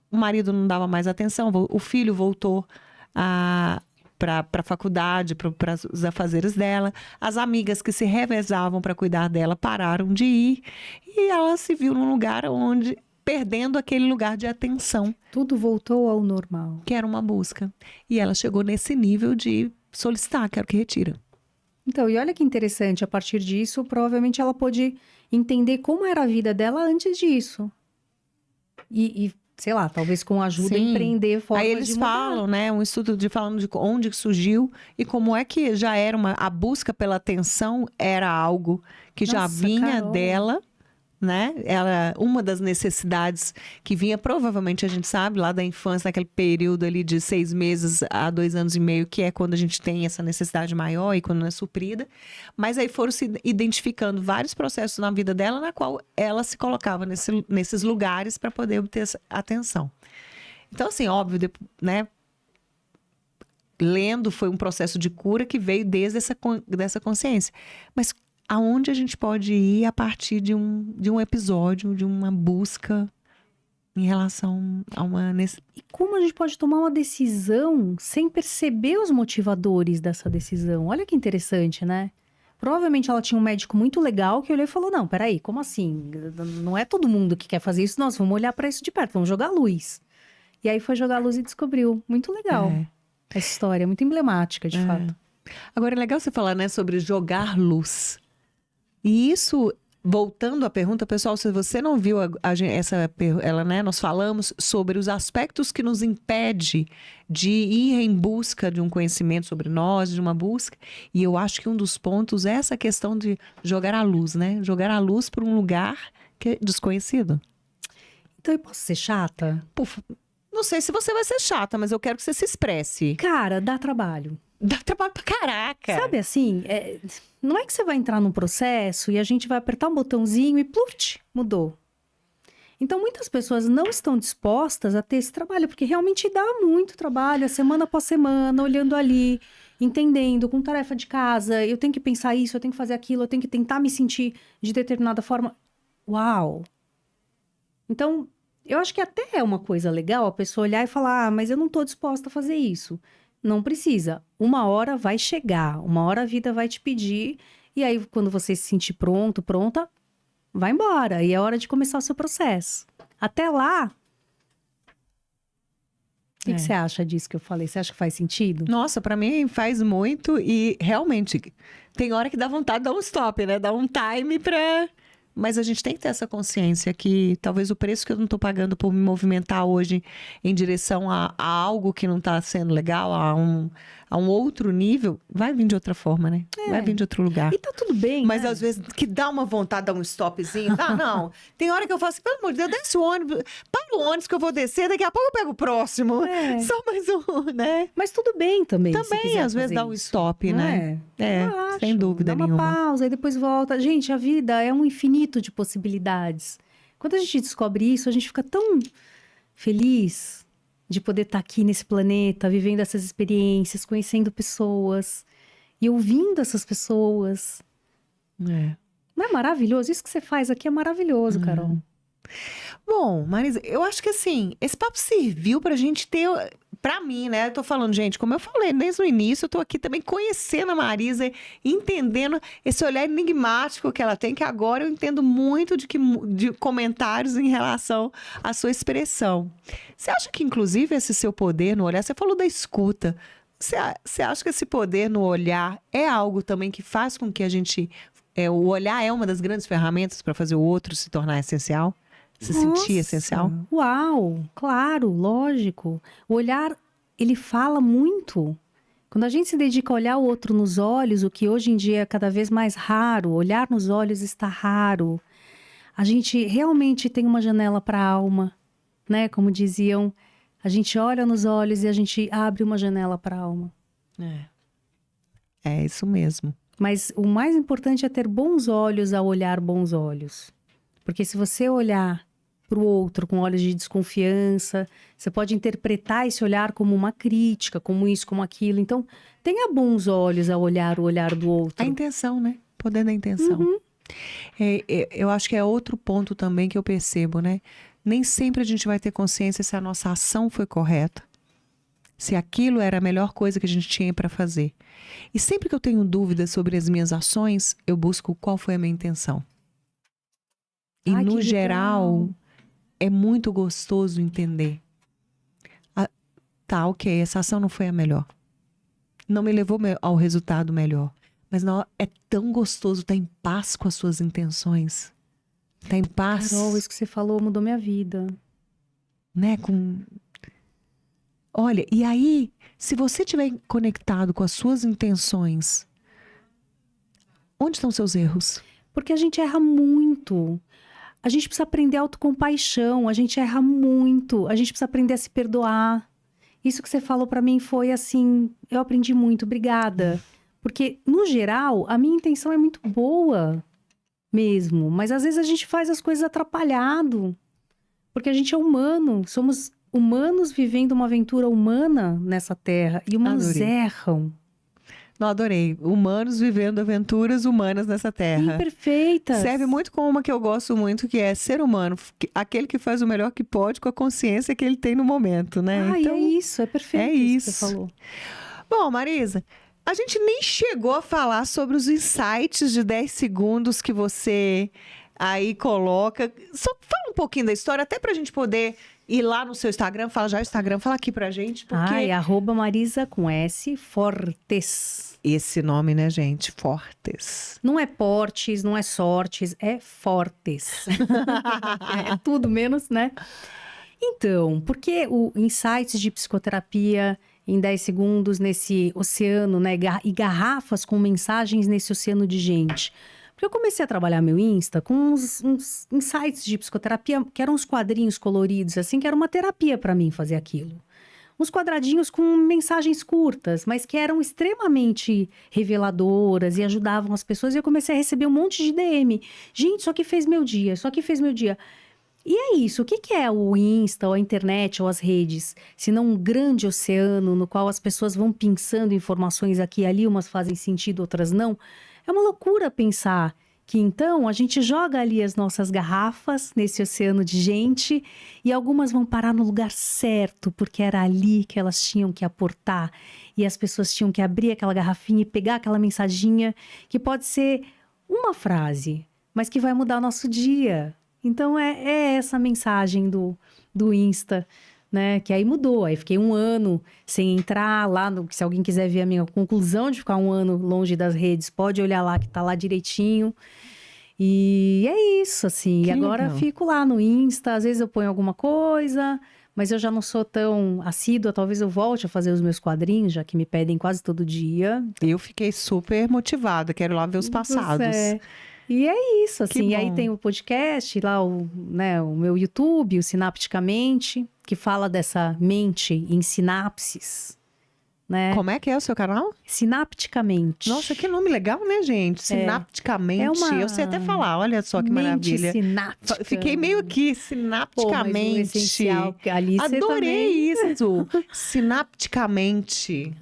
O marido não dava mais atenção, o filho voltou para a faculdade, para os afazeres dela. As amigas que se revezavam para cuidar dela pararam de ir. E ela se viu num lugar onde... perdendo aquele lugar de atenção. Tudo voltou ao normal. Que era uma busca. E ela chegou nesse nível de solicitar, quero que retira. Então, e olha que interessante, a partir disso, provavelmente ela pôde entender como era a vida dela antes disso. E sei lá, talvez com ajuda Sim. empreender formas Aí eles de mudar. falam, né, um estudo falando de onde surgiu e como é que já era a busca pela atenção era algo que já Nossa, vinha Carol. dela, né? Era uma das necessidades que vinha, provavelmente a gente sabe, lá da infância, naquele período ali de 6 meses a 2 anos e meio, que é quando a gente tem essa necessidade maior e quando não é suprida. Mas aí foram se identificando vários processos na vida dela, na qual ela se colocava nesses lugares para poder obter essa atenção. Então, assim, óbvio, né? Lendo foi um processo de cura que veio desde dessa consciência. Mas aonde a gente pode ir a partir de um episódio, de uma busca em relação a uma... E como a gente pode tomar uma decisão sem perceber os motivadores dessa decisão? Olha que interessante, né? Provavelmente ela tinha um médico muito legal que olhou e falou, não, peraí, como assim? Não é todo mundo que quer fazer isso, nós vamos olhar para isso de perto, vamos jogar luz. E aí foi jogar luz e descobriu. Muito legal essa história, muito emblemática, de fato. Agora é legal você falar, né, sobre jogar luz. E isso, voltando à pergunta, pessoal, se você não viu ela, né, nós falamos sobre os aspectos que nos impede de ir em busca de um conhecimento sobre nós, de uma busca. E eu acho que um dos pontos é essa questão de jogar a luz, né? Jogar a luz para um lugar que é desconhecido. Então eu posso ser chata? Não sei se você vai ser chata, mas eu quero que você se expresse. Cara, dá trabalho. Dá trabalho pra caraca. Sabe assim, não é que você vai entrar num processo e a gente vai apertar um botãozinho e pluf, mudou. Então muitas pessoas não estão dispostas a ter esse trabalho, porque realmente dá muito trabalho, semana após semana, olhando ali, entendendo, com tarefa de casa, eu tenho que pensar isso, eu tenho que fazer aquilo, eu tenho que tentar me sentir de determinada forma. Uau! Então, eu acho que até é uma coisa legal a pessoa olhar e falar, mas eu não estou disposta a fazer isso. Não precisa. Uma hora vai chegar, uma hora a vida vai te pedir, e aí quando você se sentir pronto, pronta, vai embora. E é hora de começar o seu processo. Até lá... O que você acha disso que eu falei? Você acha que faz sentido? Nossa, pra mim faz muito e realmente tem hora que dá vontade de dar um stop, né? Dar um time pra... Mas a gente tem que ter essa consciência que talvez o preço que eu não tô pagando por me movimentar hoje em direção a algo que não tá sendo legal, a um outro nível, vai vir de outra forma, né? Vai vir de outro lugar. E tá tudo bem, Mas né? às vezes que dá uma vontade de dar um stopzinho. Ah, não. Tem hora que eu falo assim, pelo amor de Deus, desce o ônibus. Para o ônibus que eu vou descer, daqui a pouco eu pego o próximo. Só mais um, né? Mas tudo bem também. se Também, quiser às vezes, fazer dá um isso. stop, Não né? Eu acho. Sem dúvida Dá nenhuma. uma pausa e depois volta. Gente, a vida é um infinito de possibilidades. Quando a gente descobre isso, a gente fica tão feliz de poder estar aqui nesse planeta, vivendo essas experiências, conhecendo pessoas e ouvindo essas pessoas. Não é maravilhoso? Isso que você faz aqui é maravilhoso, Carol. Bom, Marisa, eu acho que assim, esse papo serviu pra gente ter pra mim, né? Eu tô falando, gente, como eu falei desde o início, eu tô aqui também conhecendo a Marisa, entendendo esse olhar enigmático que ela tem, que agora eu entendo muito de comentários em relação à sua expressão. Você acha que, inclusive, esse seu poder no olhar, você falou da escuta, você acha que esse poder no olhar é algo também que faz com que a gente... o olhar é uma das grandes ferramentas para fazer o outro se tornar essencial? Se sentir essencial? Uau, claro, lógico. O olhar, ele fala muito. Quando a gente se dedica a olhar o outro nos olhos, o que hoje em dia é cada vez mais raro, olhar nos olhos está raro. A gente realmente tem uma janela para a alma, né? Como diziam, a gente olha nos olhos e a gente abre uma janela para a alma. É isso mesmo. Mas o mais importante é ter bons olhos ao olhar bons olhos. Porque se você olhar para o outro com olhos de desconfiança, você pode interpretar esse olhar como uma crítica, como isso, como aquilo. Então, tenha bons olhos ao olhar o olhar do outro. A intenção, né? Poder da intenção. Eu acho que é outro ponto também que eu percebo, né? Nem sempre a gente vai ter consciência se a nossa ação foi correta, se aquilo era a melhor coisa que a gente tinha para fazer. E sempre que eu tenho dúvidas sobre as minhas ações, eu busco qual foi a minha intenção. E no geral, é muito gostoso entender. Tá, ok, essa ação não foi a melhor. Não me levou ao resultado melhor. Mas é tão gostoso estar em paz com as suas intenções. Estar em paz. Carol, isso que você falou mudou minha vida. Né? Olha, e aí, se você estiver conectado com as suas intenções, onde estão seus erros? Porque a gente erra muito. A gente precisa aprender autocompaixão, a gente erra muito, a gente precisa aprender a se perdoar. Isso que você falou pra mim foi assim, eu aprendi muito, obrigada. Porque, no geral, a minha intenção é muito boa mesmo, mas às vezes a gente faz as coisas atrapalhado. Porque a gente é humano, somos humanos vivendo uma aventura humana nessa terra e humanos erram. Não, adorei. Humanos vivendo aventuras humanas nessa terra. Imperfeitas. Serve muito com uma que eu gosto muito, que é ser humano. Aquele que faz o melhor que pode com a consciência que ele tem no momento, né? Então, é isso, é perfeito é isso que você falou. Bom, Marisa, a gente nem chegou a falar sobre os insights de 10 segundos que você aí coloca. Só fala um pouquinho da história, até pra gente poder ir lá no seu Instagram. Fala já o Instagram, fala aqui pra gente. Porque... @Marisa com S, Fortes. Esse nome, né, gente? Fortes. Não é portes, não é sortes, é fortes. É tudo menos, né? Então, por que o Insights de Psicoterapia em 10 segundos nesse oceano, né? E garrafas com mensagens nesse oceano de gente? Porque eu comecei a trabalhar meu Insta com uns insights de psicoterapia, que eram uns quadrinhos coloridos, assim, que era uma terapia para mim fazer aquilo. Uns quadradinhos com mensagens curtas, mas que eram extremamente reveladoras e ajudavam as pessoas. E eu comecei a receber um monte de DM. Gente, isso aqui fez meu dia, isso aqui fez meu dia. E é isso, o que é o Insta, ou a internet, ou as redes? Se não um grande oceano no qual as pessoas vão pensando informações aqui e ali, umas fazem sentido, outras não. É uma loucura pensar que então a gente joga ali as nossas garrafas nesse oceano de gente e algumas vão parar no lugar certo, porque era ali que elas tinham que aportar. E as pessoas tinham que abrir aquela garrafinha e pegar aquela mensaginha que pode ser uma frase, mas que vai mudar o nosso dia. Então é essa mensagem do Insta, né? Que aí mudou, aí fiquei 1 ano sem entrar lá, se alguém quiser ver a minha conclusão de ficar 1 ano longe das redes, pode olhar lá que tá lá direitinho. E é isso, assim. E agora fico lá no Insta, às vezes eu ponho alguma coisa, mas eu já não sou tão assídua, talvez eu volte a fazer os meus quadrinhos, já que me pedem quase todo dia. Eu fiquei super motivada, quero lá ver os passados. E é isso, assim. E aí tem o podcast, lá o meu YouTube, o Sinapticamente, que fala dessa mente em sinapses, né? Como é que é o seu canal? Sinapticamente. Nossa, que nome legal, né, gente? Sinapticamente. Eu sei até falar, olha só que maravilha. Sináptica. Fiquei meio aqui, sinapticamente. Pô, mas o essencial, ali adorei isso. Sinapticamente.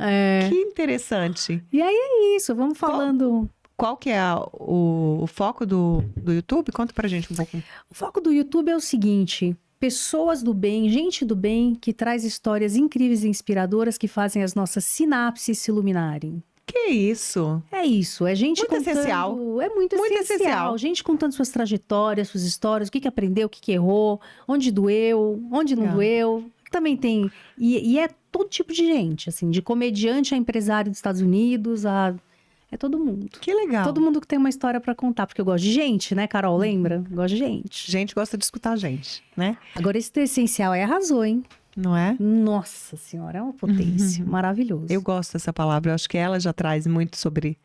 Que interessante. E aí é isso, vamos falando... Qual que é o foco do YouTube? Conta pra gente um pouco. O foco do YouTube é o seguinte, pessoas do bem, gente do bem, que traz histórias incríveis e inspiradoras que fazem as nossas sinapses se iluminarem. Que isso? É isso, é gente Muito contando... essencial. É muito essencial. Gente contando suas trajetórias, suas histórias, o que aprendeu, o que errou, onde doeu, onde não Legal. doeu. Também tem... E é todo tipo de gente, assim, de comediante a empresário dos Estados Unidos, é todo mundo. Que legal. Todo mundo que tem uma história pra contar, porque eu gosto de gente, né, Carol? Lembra? Gosto de gente. Gente gosta de escutar a gente, né? Agora, esse teu essencial aí arrasou, hein? Não é? Nossa senhora, é uma potência. Maravilhoso. Eu gosto dessa palavra. Eu acho que ela já traz muito sobre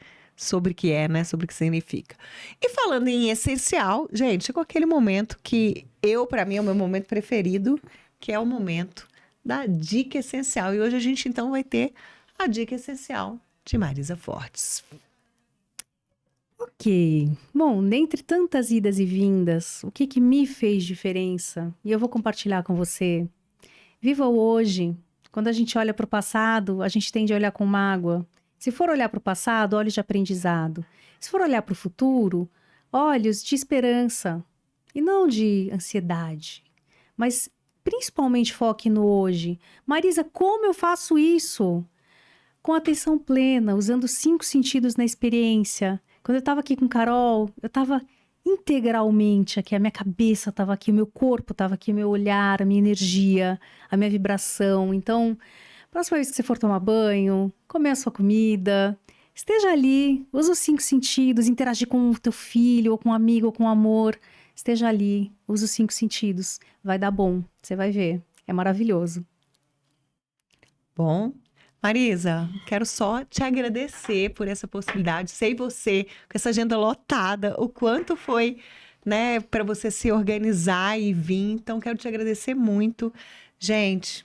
o que é, né? Sobre o que significa. E falando em essencial, gente, chegou aquele momento que para mim, é o meu momento preferido, que é o momento da dica essencial. E hoje a gente, então, vai ter a dica essencial de Marisa Fortes. Ok. Bom, dentre tantas idas e vindas, o que me fez diferença? E eu vou compartilhar com você. Viva o hoje. Quando a gente olha para o passado, a gente tende a olhar com mágoa. Se for olhar para o passado, olhos de aprendizado. Se for olhar para o futuro, olhos de esperança. E não de ansiedade. Mas principalmente foque no hoje. Marisa, como eu faço isso? Com atenção plena, usando 5 sentidos na experiência. Quando eu estava aqui com Carol, eu estava integralmente aqui, a minha cabeça estava aqui, o meu corpo estava aqui, o meu olhar, a minha energia, a minha vibração. Então, próxima vez que você for tomar banho, comer a sua comida, esteja ali, usa os 5 sentidos, interagir com o teu filho, ou com um amigo, ou com amor. Esteja ali, usa os 5 sentidos. Vai dar bom, você vai ver. É maravilhoso. Bom, Marisa, quero só te agradecer por essa possibilidade. Sei você, com essa agenda lotada, o quanto foi, né, para você se organizar e vir. Então, quero te agradecer muito. Gente,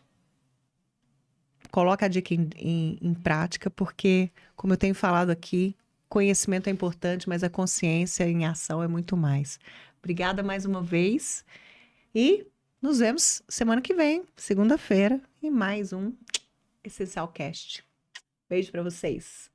coloca a dica em prática, porque, como eu tenho falado aqui, conhecimento é importante, mas a consciência em ação é muito mais. Obrigada mais uma vez e nos vemos semana que vem, segunda-feira, em mais um Essencial Cast. Beijo para vocês.